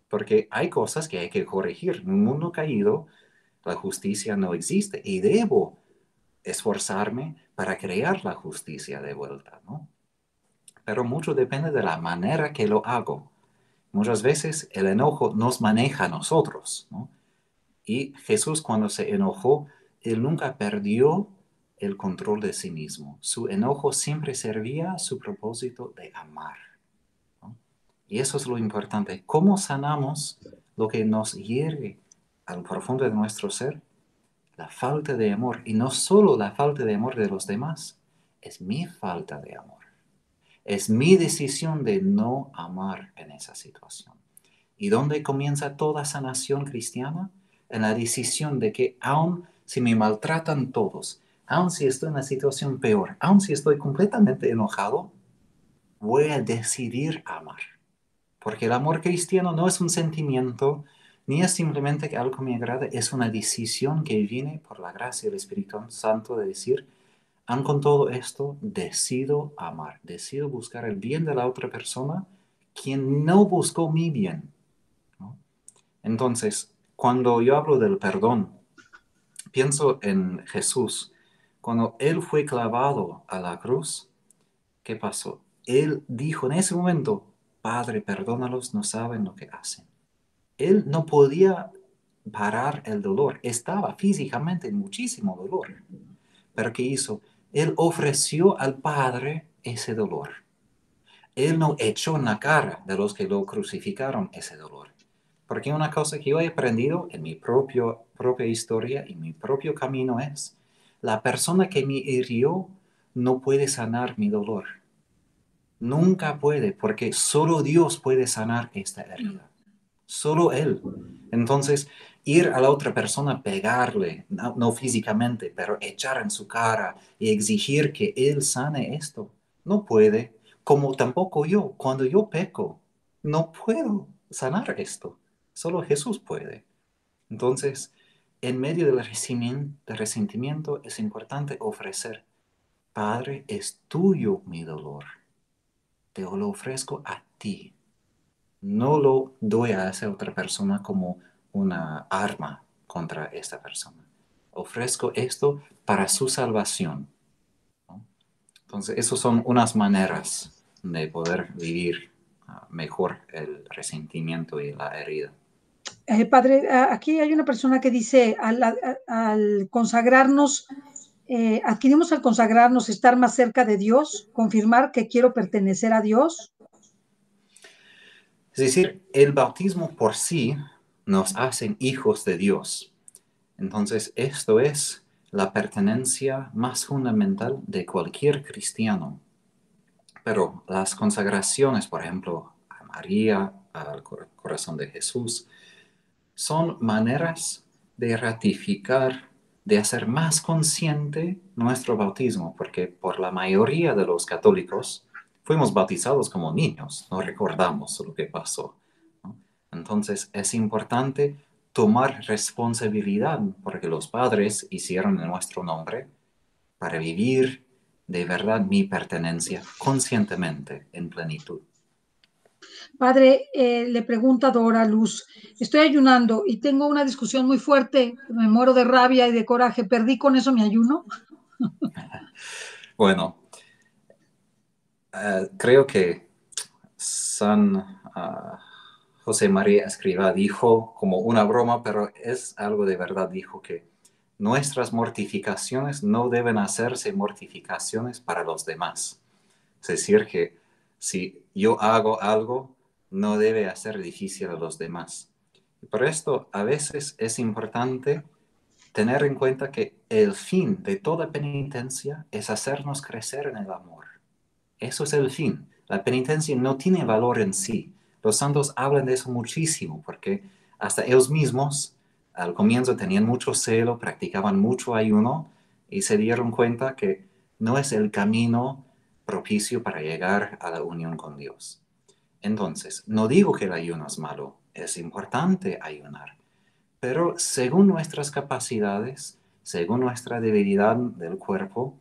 porque hay cosas que hay que corregir. En un mundo caído, la justicia no existe y debo esforzarme para crear la justicia de vuelta, ¿no? Pero mucho depende de la manera que lo hago. Muchas veces el enojo nos maneja a nosotros, ¿no? Y Jesús, cuando se enojó, él nunca perdió el control de sí mismo. Su enojo siempre servía a su propósito de amar, ¿no? Y eso es lo importante. ¿Cómo sanamos lo que nos hiere al profundo de nuestro ser? La falta de amor. Y no solo la falta de amor de los demás, es mi falta de amor. Es mi decisión de no amar en esa situación. ¿Y dónde comienza toda sanación cristiana? En la decisión de que aun si me maltratan todos, aun si estoy en una situación peor, aun si estoy completamente enojado, voy a decidir amar. Porque el amor cristiano no es un sentimiento, ni es simplemente que algo me agrada, es una decisión que viene por la gracia del Espíritu Santo de decir, aun con todo esto, decido amar, decido buscar el bien de la otra persona, quien no buscó mi bien, ¿no? Entonces, cuando yo hablo del perdón, pienso en Jesús. Cuando Él fue clavado a la cruz, ¿qué pasó? Él dijo en ese momento, Padre, perdónalos, no saben lo que hacen. Él no podía parar el dolor, estaba físicamente en muchísimo dolor. Pero ¿qué hizo? Él ofreció al Padre ese dolor. Él no echó en la cara de los que lo crucificaron ese dolor. Porque una cosa que yo he aprendido en mi propia historia y mi propio camino es, la persona que me hirió no puede sanar mi dolor. Nunca puede, porque solo Dios puede sanar esta herida. Solo Él. Entonces, ir a la otra persona, pegarle, no físicamente, pero echar en su cara y exigir que Él sane esto, no puede. Como tampoco yo, cuando yo peco, no puedo sanar esto. Solo Jesús puede. Entonces, en medio del resentimiento es importante ofrecer, Padre, es tuyo mi dolor. Te lo ofrezco a ti. No lo doy a esa otra persona como una arma contra esta persona. Ofrezco esto para su salvación, ¿no? Entonces, esas son unas maneras de poder vivir mejor el resentimiento y la herida. Padre, aquí hay una persona que dice, al consagrarnos, adquirimos al consagrarnos estar más cerca de Dios, confirmar que quiero pertenecer a Dios. Es decir, el bautismo por sí nos hace hijos de Dios. Entonces, esto es la pertenencia más fundamental de cualquier cristiano. Pero las consagraciones, por ejemplo, a María, al corazón de Jesús, son maneras de ratificar, de hacer más consciente nuestro bautismo, porque por la mayoría de los católicos fuimos bautizados como niños, no recordamos lo que pasó, ¿no? Entonces es importante tomar responsabilidad, porque los padres hicieron en nuestro nombre, para vivir de verdad mi pertenencia conscientemente en plenitud. Padre, le pregunta Dora Luz, estoy ayunando y tengo una discusión muy fuerte, me muero de rabia y de coraje, ¿perdí con eso mi ayuno? Bueno, creo que San José María Escrivá dijo como una broma, pero es algo de verdad, dijo que nuestras mortificaciones no deben hacerse mortificaciones para los demás. Es decir, que si yo hago algo, no debe hacer difícil a los demás. Y por esto, a veces es importante tener en cuenta que el fin de toda penitencia es hacernos crecer en el amor. Eso es el fin. La penitencia no tiene valor en sí. Los santos hablan de eso muchísimo porque hasta ellos mismos al comienzo tenían mucho celo, practicaban mucho ayuno y se dieron cuenta que no es el camino propicio para llegar a la unión con Dios. Entonces, no digo que el ayuno es malo, es importante ayunar, pero según nuestras capacidades, según nuestra debilidad del cuerpo,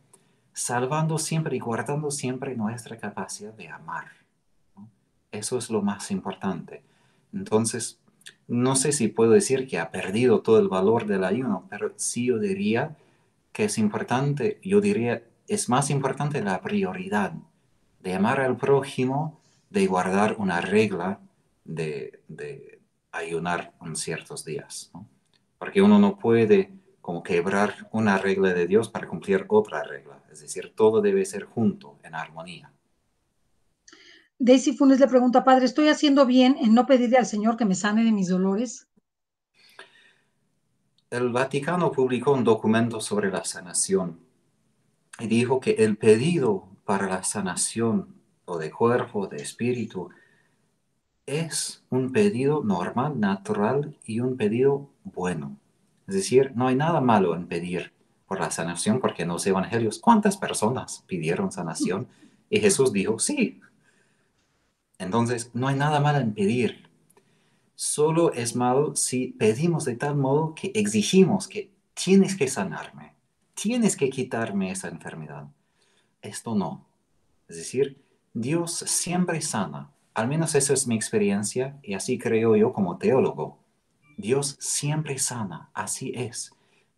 salvando siempre y guardando siempre nuestra capacidad de amar, ¿no? Eso es lo más importante. Entonces, no sé si puedo decir que ha perdido todo el valor del ayuno, pero sí yo diría que es importante, yo diría, es más importante la prioridad de amar al prójimo, de guardar una regla de ayunar en ciertos días, ¿no? Porque uno no puede como quebrar una regla de Dios para cumplir otra regla. Es decir, todo debe ser junto, en armonía. Daisy Funes le pregunta, padre, ¿estoy haciendo bien en no pedirle al Señor que me sane de mis dolores? El Vaticano publicó un documento sobre la sanación y dijo que el pedido para la sanación o de cuerpo, de espíritu, es un pedido normal, natural y un pedido bueno. Es decir, no hay nada malo en pedir por la sanación, porque en los evangelios, ¿cuántas personas pidieron sanación? Y Jesús dijo, sí. Entonces, no hay nada malo en pedir. Solo es malo si pedimos de tal modo que exigimos que tienes que sanarme, tienes que quitarme esa enfermedad. Esto no. Es decir, Dios siempre sana. Al menos esa es mi experiencia y así creo yo como teólogo. Dios siempre sana, así es.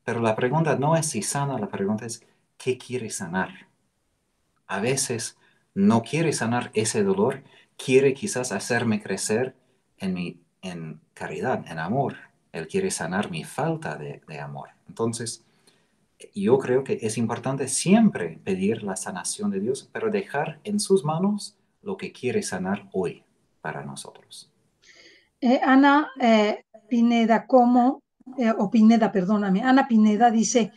Pero la pregunta no es si sana, la pregunta es ¿qué quiere sanar? A veces no quiere sanar ese dolor, quiere quizás hacerme crecer en caridad, en amor. Él quiere sanar mi falta de amor. Entonces, yo creo que es importante siempre pedir la sanación de Dios, pero dejar en sus manos lo que quiere sanar hoy para nosotros. Ana Pineda, o Pineda, perdóname, Ana Pineda dice,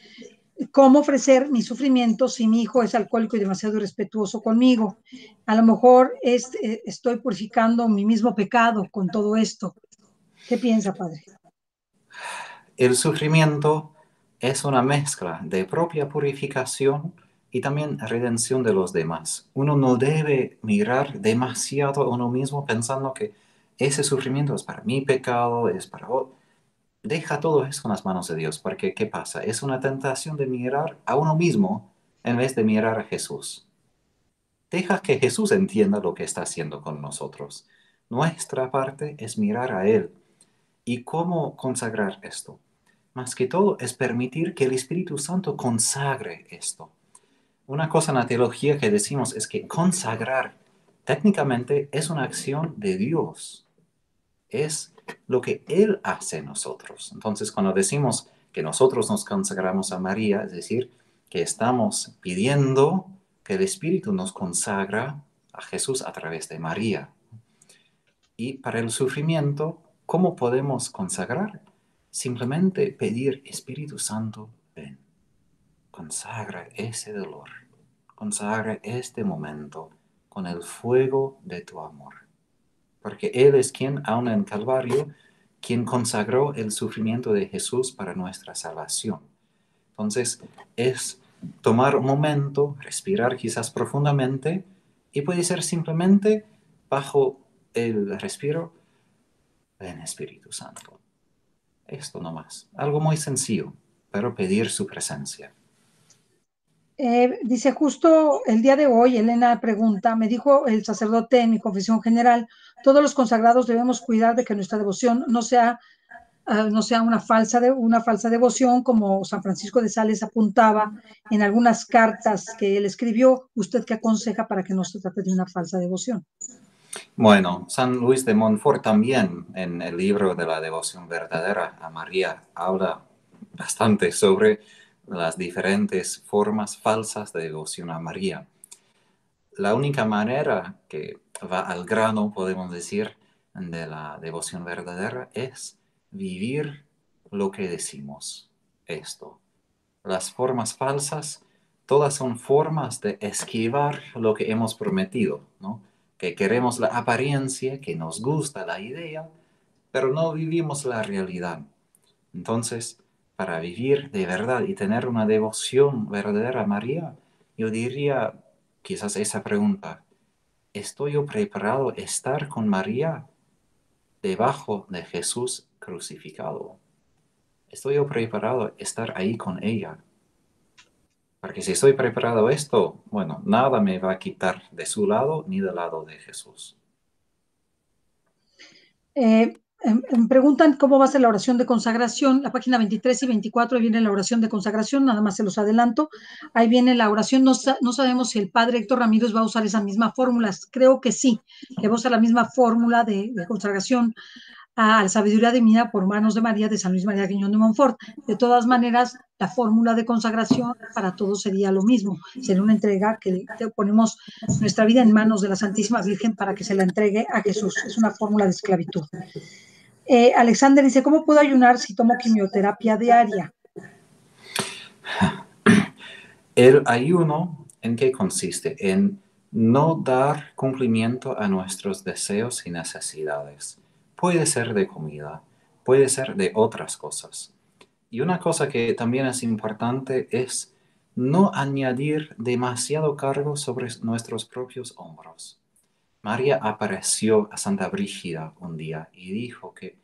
¿cómo ofrecer mi sufrimiento si mi hijo es alcohólico y demasiado irrespetuoso conmigo? A lo mejor estoy purificando mi mismo pecado con todo esto. ¿Qué piensa, padre? El sufrimiento es una mezcla de propia purificación y también redención de los demás. Uno no debe mirar demasiado a uno mismo pensando que ese sufrimiento es para mi pecado, es para otro. Deja todo eso en las manos de Dios, porque ¿qué pasa? Es una tentación de mirar a uno mismo en vez de mirar a Jesús. Deja que Jesús entienda lo que está haciendo con nosotros. Nuestra parte es mirar a Él. ¿Y cómo consagrar esto? Más que todo es permitir que el Espíritu Santo consagre esto. Una cosa en la teología que decimos es que consagrar técnicamente es una acción de Dios. Es lo que Él hace en nosotros. Entonces, cuando decimos que nosotros nos consagramos a María, es decir, que estamos pidiendo que el Espíritu nos consagra a Jesús a través de María. Y para el sufrimiento, ¿cómo podemos consagrar? Simplemente pedir, Espíritu Santo, ven, consagra ese dolor, consagra este momento con el fuego de tu amor. Porque Él es quien, aún en Calvario, quien consagró el sufrimiento de Jesús para nuestra salvación. Entonces, es tomar un momento, respirar quizás profundamente, y puede ser simplemente bajo el respiro, ven Espíritu Santo. Esto nomás. Algo muy sencillo, pero pedir su presencia. Dice, justo el día de hoy, Elena pregunta, me dijo el sacerdote en mi confesión general, todos los consagrados debemos cuidar de que nuestra devoción no sea una falsa devoción, como San Francisco de Sales apuntaba en algunas cartas que él escribió. ¿Usted qué aconseja para que no se trate de una falsa devoción? Bueno, San Luis de Montfort también en el libro de la devoción verdadera a María habla bastante sobre las diferentes formas falsas de devoción a María. La única manera que va al grano, podemos decir, de la devoción verdadera es vivir lo que decimos. Esto. Las formas falsas, todas son formas de esquivar lo que hemos prometido, ¿no? Que queremos la apariencia, que nos gusta la idea, pero no vivimos la realidad. Entonces, para vivir de verdad y tener una devoción verdadera a María, yo diría quizás esa pregunta: ¿estoy yo preparado a estar con María debajo de Jesús crucificado? ¿Estoy yo preparado a estar ahí con ella? Porque si estoy preparado a esto, bueno, nada me va a quitar de su lado ni del lado de Jesús. Preguntan cómo va a ser la oración de consagración. La página 23 y 24, ahí viene la oración de consagración, nada más se los adelanto. Ahí viene la oración. No sabemos si el padre Héctor Ramírez va a usar esa misma fórmula. Creo que sí, que va a usar la misma fórmula de consagración a la sabiduría divina por manos de María de San Luis María Griñón de Montfort. De todas maneras, la fórmula de consagración para todos sería lo mismo. Sería una entrega que ponemos nuestra vida en manos de la Santísima Virgen para que se la entregue a Jesús. Es una fórmula de esclavitud. Alexander dice, ¿cómo puedo ayunar si tomo quimioterapia diaria? El ayuno, ¿en qué consiste? En no dar cumplimiento a nuestros deseos y necesidades. Puede ser de comida, puede ser de otras cosas. Y una cosa que también es importante es no añadir demasiado cargo sobre nuestros propios hombros. María apareció a Santa Brígida un día y dijo que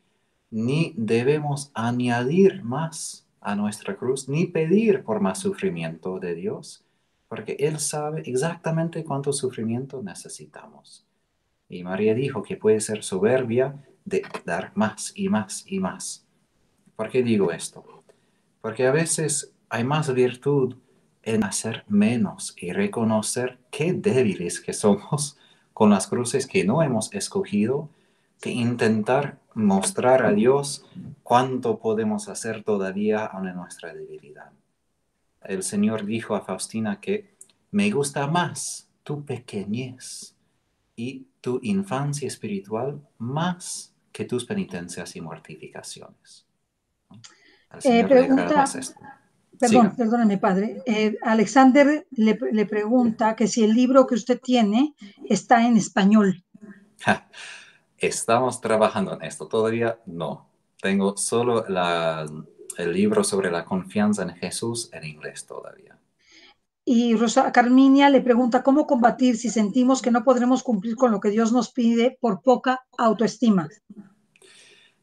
ni debemos añadir más a nuestra cruz, ni pedir por más sufrimiento de Dios, porque Él sabe exactamente cuánto sufrimiento necesitamos. Y María dijo que puede ser soberbia de dar más y más y más. ¿Por qué digo esto? Porque a veces hay más virtud en hacer menos y reconocer qué débiles que somos con las cruces que no hemos escogido, que intentar mostrar a Dios cuánto podemos hacer todavía aún en nuestra debilidad. El Señor dijo a Faustina que me gusta más tu pequeñez y tu infancia espiritual más que tus penitencias y mortificaciones. Al Señor le agrada Pregunta, más esto. perdón, Siga. perdóneme, padre. Alexander le pregunta que si el libro que usted tiene está en español. Estamos trabajando en esto. Todavía no. Tengo solo el libro sobre la confianza en Jesús en inglés todavía. Y Rosa Carminia le pregunta cómo combatir si sentimos que no podremos cumplir con lo que Dios nos pide por poca autoestima.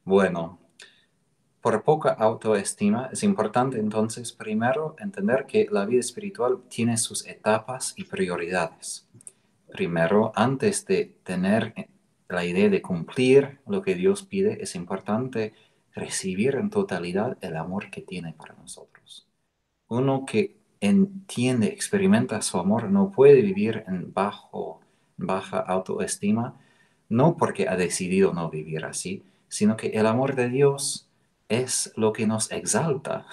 Bueno, por poca autoestima es importante entonces primero entender que la vida espiritual tiene sus etapas y prioridades. Primero, antes de tener la idea de cumplir lo que Dios pide, es importante recibir en totalidad el amor que tiene para nosotros. Uno que entiende, experimenta su amor, no puede vivir en baja autoestima, no porque ha decidido no vivir así, sino que el amor de Dios es lo que nos exalta,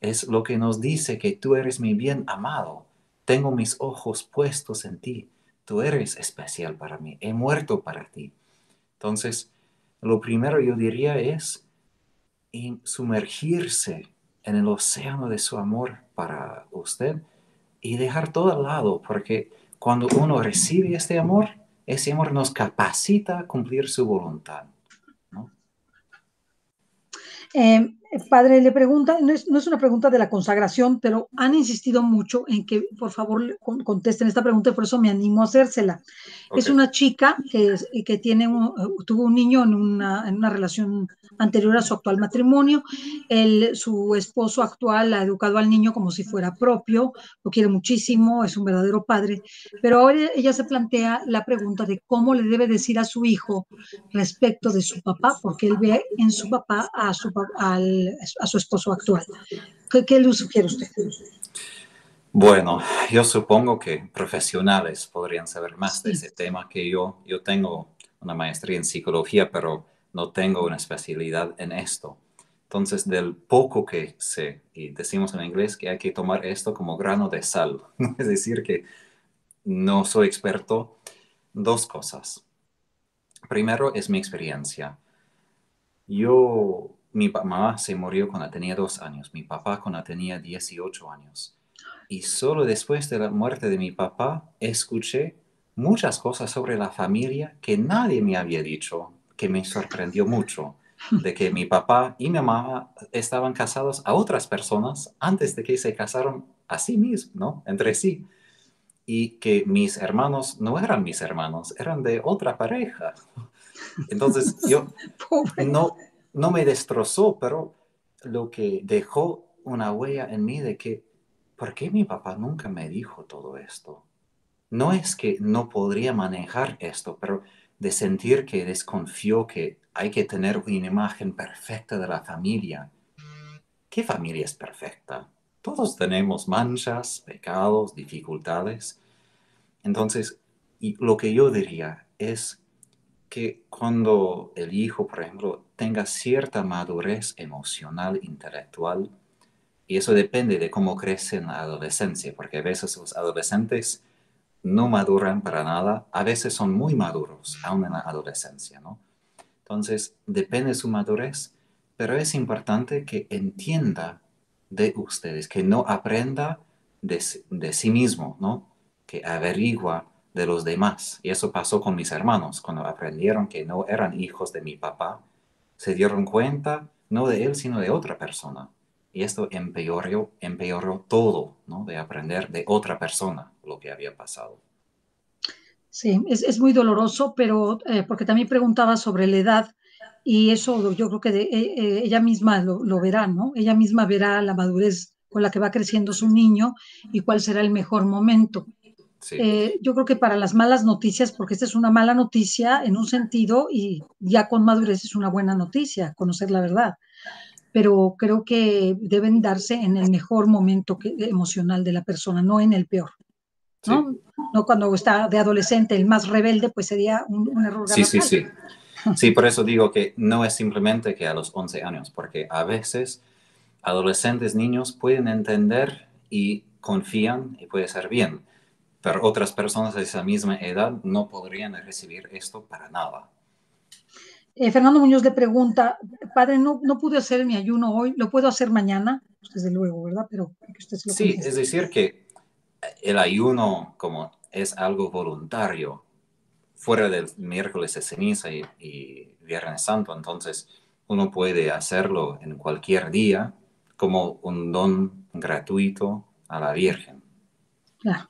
es lo que nos dice que tú eres mi bien amado, tengo mis ojos puestos en ti, tú eres especial para mí, he muerto para ti. Entonces, lo primero yo diría es sumergirse en el océano de su amor para usted y dejar todo al lado, porque cuando uno recibe este amor, ese amor nos capacita a cumplir su voluntad, ¿no? Padre, le pregunta, no es una pregunta de la consagración, pero han insistido mucho en que por favor contesten esta pregunta y por eso me animo a hacérsela. Es Ok. una chica que tuvo un niño en una relación anterior a su actual matrimonio. Su esposo actual ha educado al niño como si fuera propio, lo quiere muchísimo, es un verdadero padre, pero ahora ella se plantea la pregunta de cómo le debe decir a su hijo respecto de su papá, porque él ve en su papá a su esposo actual. ¿Qué le sugiere usted? Bueno, yo supongo que profesionales podrían saber más de Sí. ese tema que yo. Yo tengo una maestría en psicología, pero no tengo una especialidad en esto. Entonces, del poco que sé, y decimos en inglés que hay que tomar esto como grano de sal, es decir, que no soy experto. Dos cosas. Primero es mi experiencia. Mi mamá se murió cuando tenía 2 años, mi papá cuando tenía 18 años. Y solo después de la muerte de mi papá escuché muchas cosas sobre la familia que nadie me había dicho, que me sorprendió mucho. de que mi papá y mi mamá estaban casados a otras personas antes de que se casaron a sí mismos, ¿no? Entre sí. Y que mis hermanos no eran mis hermanos, eran de otra pareja. Entonces, yo Pobre. no me destrozó, pero lo que dejó una huella en mí de que, ¿por qué mi papá nunca me dijo todo esto? No es que no podría manejar esto, pero de sentir que desconfío que hay que tener una imagen perfecta de la familia. ¿Qué familia es perfecta? Todos tenemos manchas, pecados, dificultades. Entonces, y lo que yo diría es que cuando el hijo, por ejemplo, tenga cierta madurez emocional, intelectual, y eso depende de cómo crece en la adolescencia, porque a veces los adolescentes no maduran para nada, a veces son muy maduros, aún en la adolescencia, ¿no? Entonces, depende de su madurez, pero es importante que entienda de ustedes, que no aprenda de sí mismo, ¿no? Que averigua de los demás. Y eso pasó con mis hermanos, cuando aprendieron que no eran hijos de mi papá, se dieron cuenta no de él, sino de otra persona. Y esto empeoró todo, ¿no? De aprender de otra persona lo que había pasado. Sí, es muy doloroso, pero porque también preguntaba sobre la edad y eso yo creo que ella misma lo verá, ¿no? Ella misma verá la madurez con la que va creciendo su niño y cuál será el mejor momento. Sí, Yo creo que para las malas noticias, porque esta es una mala noticia en un sentido y ya con madurez es una buena noticia, conocer la verdad, pero creo que deben darse en el mejor momento emocional de la persona, no en el peor, sí. ¿no? No cuando está de adolescente, el más rebelde, pues sería un error Sí, sí, garrafal. sí. Sí, por eso digo que no es simplemente que a los 11 años, porque a veces adolescentes, niños pueden entender y confían y puede ser bien, pero otras personas de esa misma edad no podrían recibir esto para nada. Fernando Muñoz le pregunta, padre, no pude hacer mi ayuno hoy, ¿lo puedo hacer mañana? Pues desde luego, ¿verdad? Pero que usted se lo Sí, es conteste. decir, que el ayuno como es algo voluntario, fuera del miércoles de ceniza y Viernes Santo, entonces uno puede hacerlo en cualquier día como un don gratuito a la Virgen. Claro.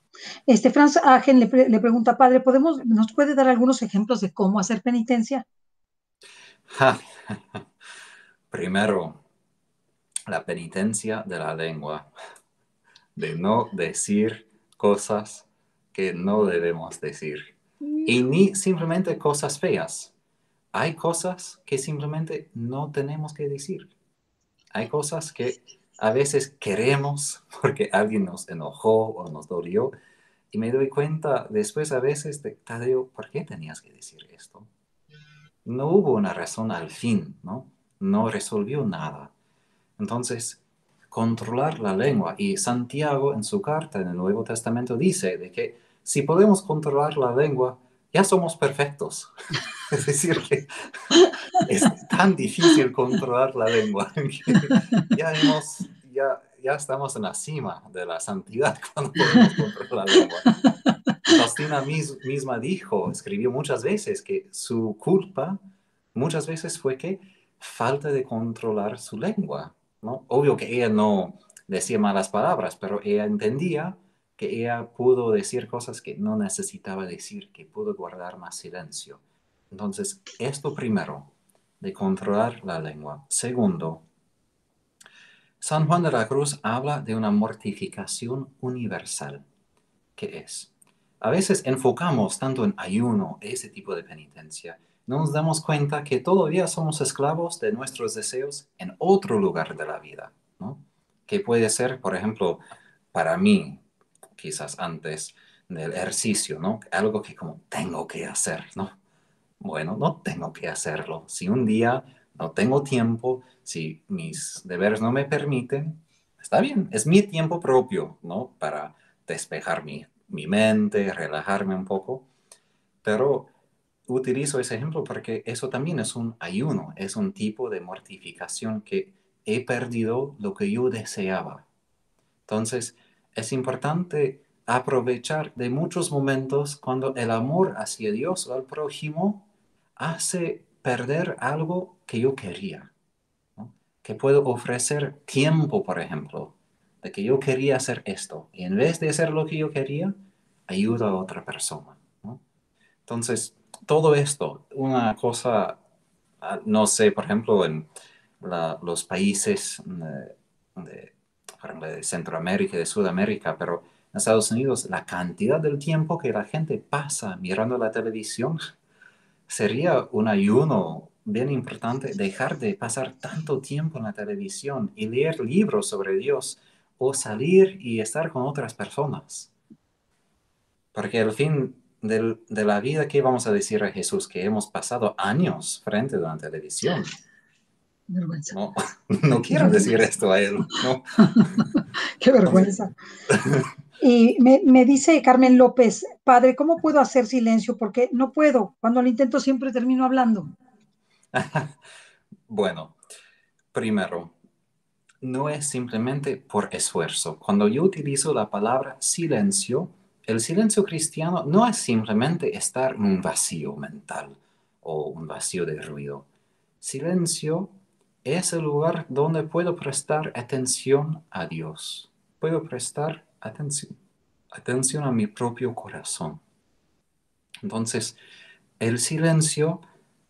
Franz Agen le pregunta, padre, ¿nos puede dar algunos ejemplos de cómo hacer penitencia? Ja. Primero, la penitencia de la lengua, de no decir cosas que no debemos decir. Y Hijo, ni simplemente cosas feas. Hay cosas que simplemente no tenemos que decir. Hay cosas que a veces queremos porque alguien nos enojó o nos dolió. Y me doy cuenta después a veces de, Tadeo, ¿por qué tenías que decir esto? No hubo una razón al fin, ¿no? No resolvió nada. Entonces, controlar la lengua. Y Santiago en su carta en el Nuevo Testamento dice de que si podemos controlar la lengua, ya somos perfectos. Es decir, que es tan difícil controlar la lengua que ya estamos en la cima de la santidad cuando podemos controlar la lengua. Y Faustina misma dijo, escribió muchas veces que su culpa muchas veces fue que falta de controlar su lengua, ¿no? Obvio que ella no decía malas palabras, pero ella entendía que ella pudo decir cosas que no necesitaba decir, que pudo guardar más silencio. Entonces, esto primero, de controlar la lengua. Segundo, San Juan de la Cruz habla de una mortificación universal. ¿Qué es? A veces enfocamos tanto en ayuno, ese tipo de penitencia, no nos damos cuenta que todavía somos esclavos de nuestros deseos en otro lugar de la vida, ¿no? Que puede ser, por ejemplo, para mí, quizás antes del ejercicio, ¿no? Algo que como tengo que hacer, ¿no? Bueno, no tengo que hacerlo. Si un día no tengo tiempo, si mis deberes no me permiten, está bien, es mi tiempo propio, ¿no? Para despejar mi mente, relajarme un poco, pero utilizo ese ejemplo porque eso también es un ayuno, es un tipo de mortificación que he perdido lo que yo deseaba. Entonces, es importante aprovechar de muchos momentos cuando el amor hacia Dios o al prójimo hace perder algo que yo quería, ¿no? Que puedo ofrecer tiempo, por ejemplo, de que yo quería hacer esto y en vez de hacer lo que yo quería, ayudo a otra persona, ¿no? Entonces, todo esto, una cosa, no sé, por ejemplo, en los países por ejemplo, de Centroamérica y de Sudamérica, pero en Estados Unidos la cantidad del tiempo que la gente pasa mirando la televisión sería un ayuno bien importante dejar de pasar tanto tiempo en la televisión y leer libros sobre Dios o salir y estar con otras personas. Porque al fin de la vida, ¿qué vamos a decir a Jesús? Que hemos pasado años frente a la televisión. Qué vergüenza. No, no Qué quiero decir vergüenza. esto a él, ¿no? Qué Entonces, vergüenza. Y me dice Carmen López, padre, ¿cómo puedo hacer silencio? Porque no puedo. Cuando lo intento siempre termino hablando. bueno, primero, no es simplemente por esfuerzo. Cuando yo utilizo la palabra silencio, el silencio cristiano no es simplemente estar en un vacío mental o un vacío de ruido. Silencio es el lugar donde puedo prestar atención a Dios. Puedo prestar atención a mi propio corazón. Entonces, el silencio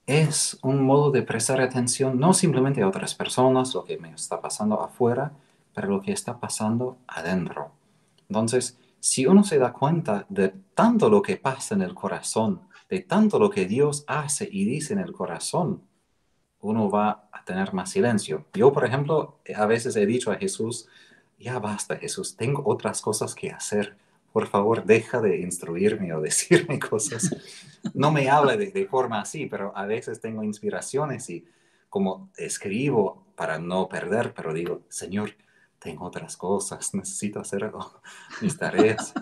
es un modo de prestar atención no simplemente a otras personas, lo que me está pasando afuera, pero lo que está pasando adentro. Entonces, si uno se da cuenta de tanto lo que pasa en el corazón, de tanto lo que Dios hace y dice en el corazón, uno va a tener más silencio. Yo, por ejemplo, a veces he dicho a Jesús, ya basta, Jesús, tengo otras cosas que hacer. Por favor, deja de instruirme o decirme cosas. No me habla de forma así, pero a veces tengo inspiraciones y como escribo para no perder, pero digo, Señor, tengo otras cosas, necesito hacer mis tareas.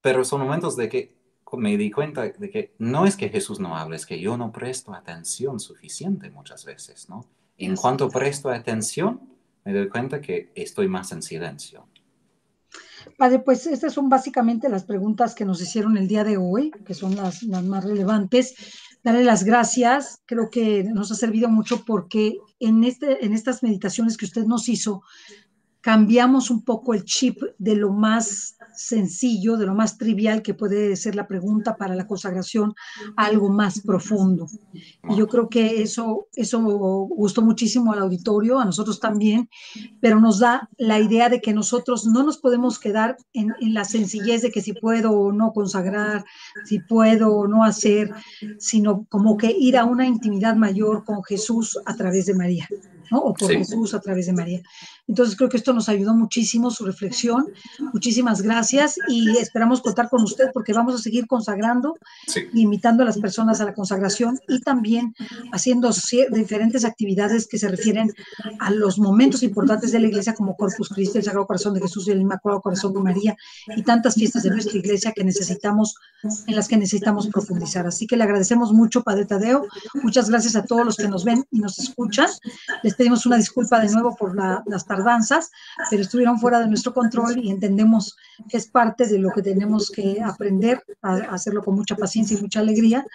Pero son momentos de que me di cuenta de que no es que Jesús no hable, es que yo no presto atención suficiente muchas veces, ¿no? En Así cuanto es. presto atención, me doy cuenta que estoy más en silencio. Padre, pues estas son básicamente las preguntas que nos hicieron el día de hoy, que son las más relevantes. Darle las gracias, creo que nos ha servido mucho porque en estas meditaciones que usted nos hizo, cambiamos un poco el chip de lo más sencillo, de lo más trivial que puede ser la pregunta para la consagración a algo más profundo. Y yo Wow. creo que eso gustó muchísimo al auditorio, a nosotros también, pero nos da la idea de que nosotros no nos podemos quedar en la sencillez de que si puedo o no consagrar, si puedo o no hacer, sino como que ir a una intimidad mayor con Jesús a través de María, ¿no? O por Sí, Jesús a través de María. Entonces creo que esto nos ayudó muchísimo, su reflexión. Muchísimas gracias y esperamos contar con usted porque vamos a seguir consagrando sí, y invitando a las personas a la consagración y también haciendo diferentes actividades que se refieren a los momentos importantes de la iglesia como Corpus Christi, el Sagrado Corazón de Jesús y el Inmaculado Corazón de María y tantas fiestas de nuestra iglesia que necesitamos, en las que necesitamos profundizar. Así que le agradecemos mucho, Padre Tadeo. Muchas gracias a todos los que nos ven y nos escuchan. Les pedimos una disculpa de nuevo por las tardanzas, pero estuvieron fuera de nuestro control y entendemos que es parte de lo que tenemos que aprender a hacerlo con mucha paciencia y mucha alegría,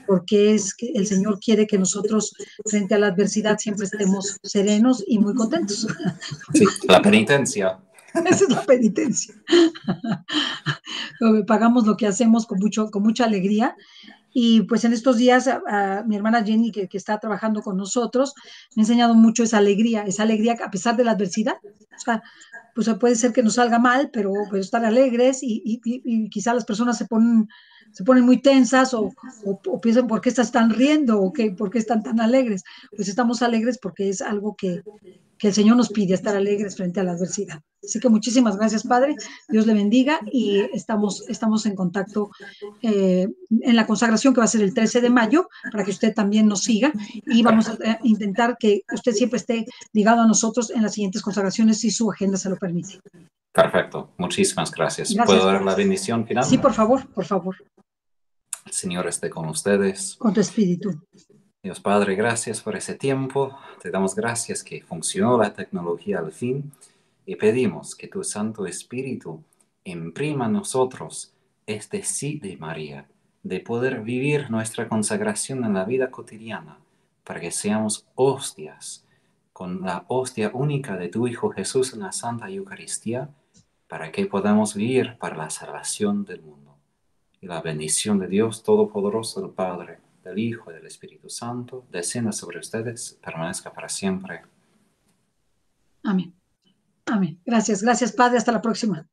porque es que el Señor quiere que nosotros frente a la adversidad siempre estemos serenos y muy contentos. sí. La penitencia. Esa es la penitencia. Pagamos lo que hacemos con mucha alegría. Y pues en estos días mi hermana Jenny, que está trabajando con nosotros, me ha enseñado mucho esa alegría a pesar de la adversidad. O sea, pues puede ser que nos salga mal, pero estar alegres y quizá las personas se ponen muy tensas o piensan por qué están riendo o por qué están tan alegres. Pues estamos alegres porque es algo que el Señor nos pide, estar alegres frente a la adversidad. Así que muchísimas gracias, Padre. Dios le bendiga y estamos en contacto en la consagración que va a ser el 13 de mayo para que usted también nos siga y vamos a intentar que usted siempre esté ligado a nosotros en las siguientes consagraciones si su agenda se lo permite. Perfecto. Muchísimas gracias. ¿Puedo Gracias, dar Padre. la bendición Sí, final? por favor, por favor, El Señor esté con ustedes. con tu espíritu. Dios Padre, gracias por ese tiempo. Te damos gracias que funcionó la tecnología al fin y pedimos que tu Santo Espíritu imprima en nosotros este sí de María de poder vivir nuestra consagración en la vida cotidiana, para que seamos hostias, con la hostia única de tu Hijo Jesús en la Santa Eucaristía, para que podamos vivir para la salvación del mundo. Y la bendición de Dios Todopoderoso, del Padre, del Hijo y del Espíritu Santo, descienda sobre ustedes, permanezca para siempre. Amén. Amén. Gracias, gracias, Padre. Hasta la próxima.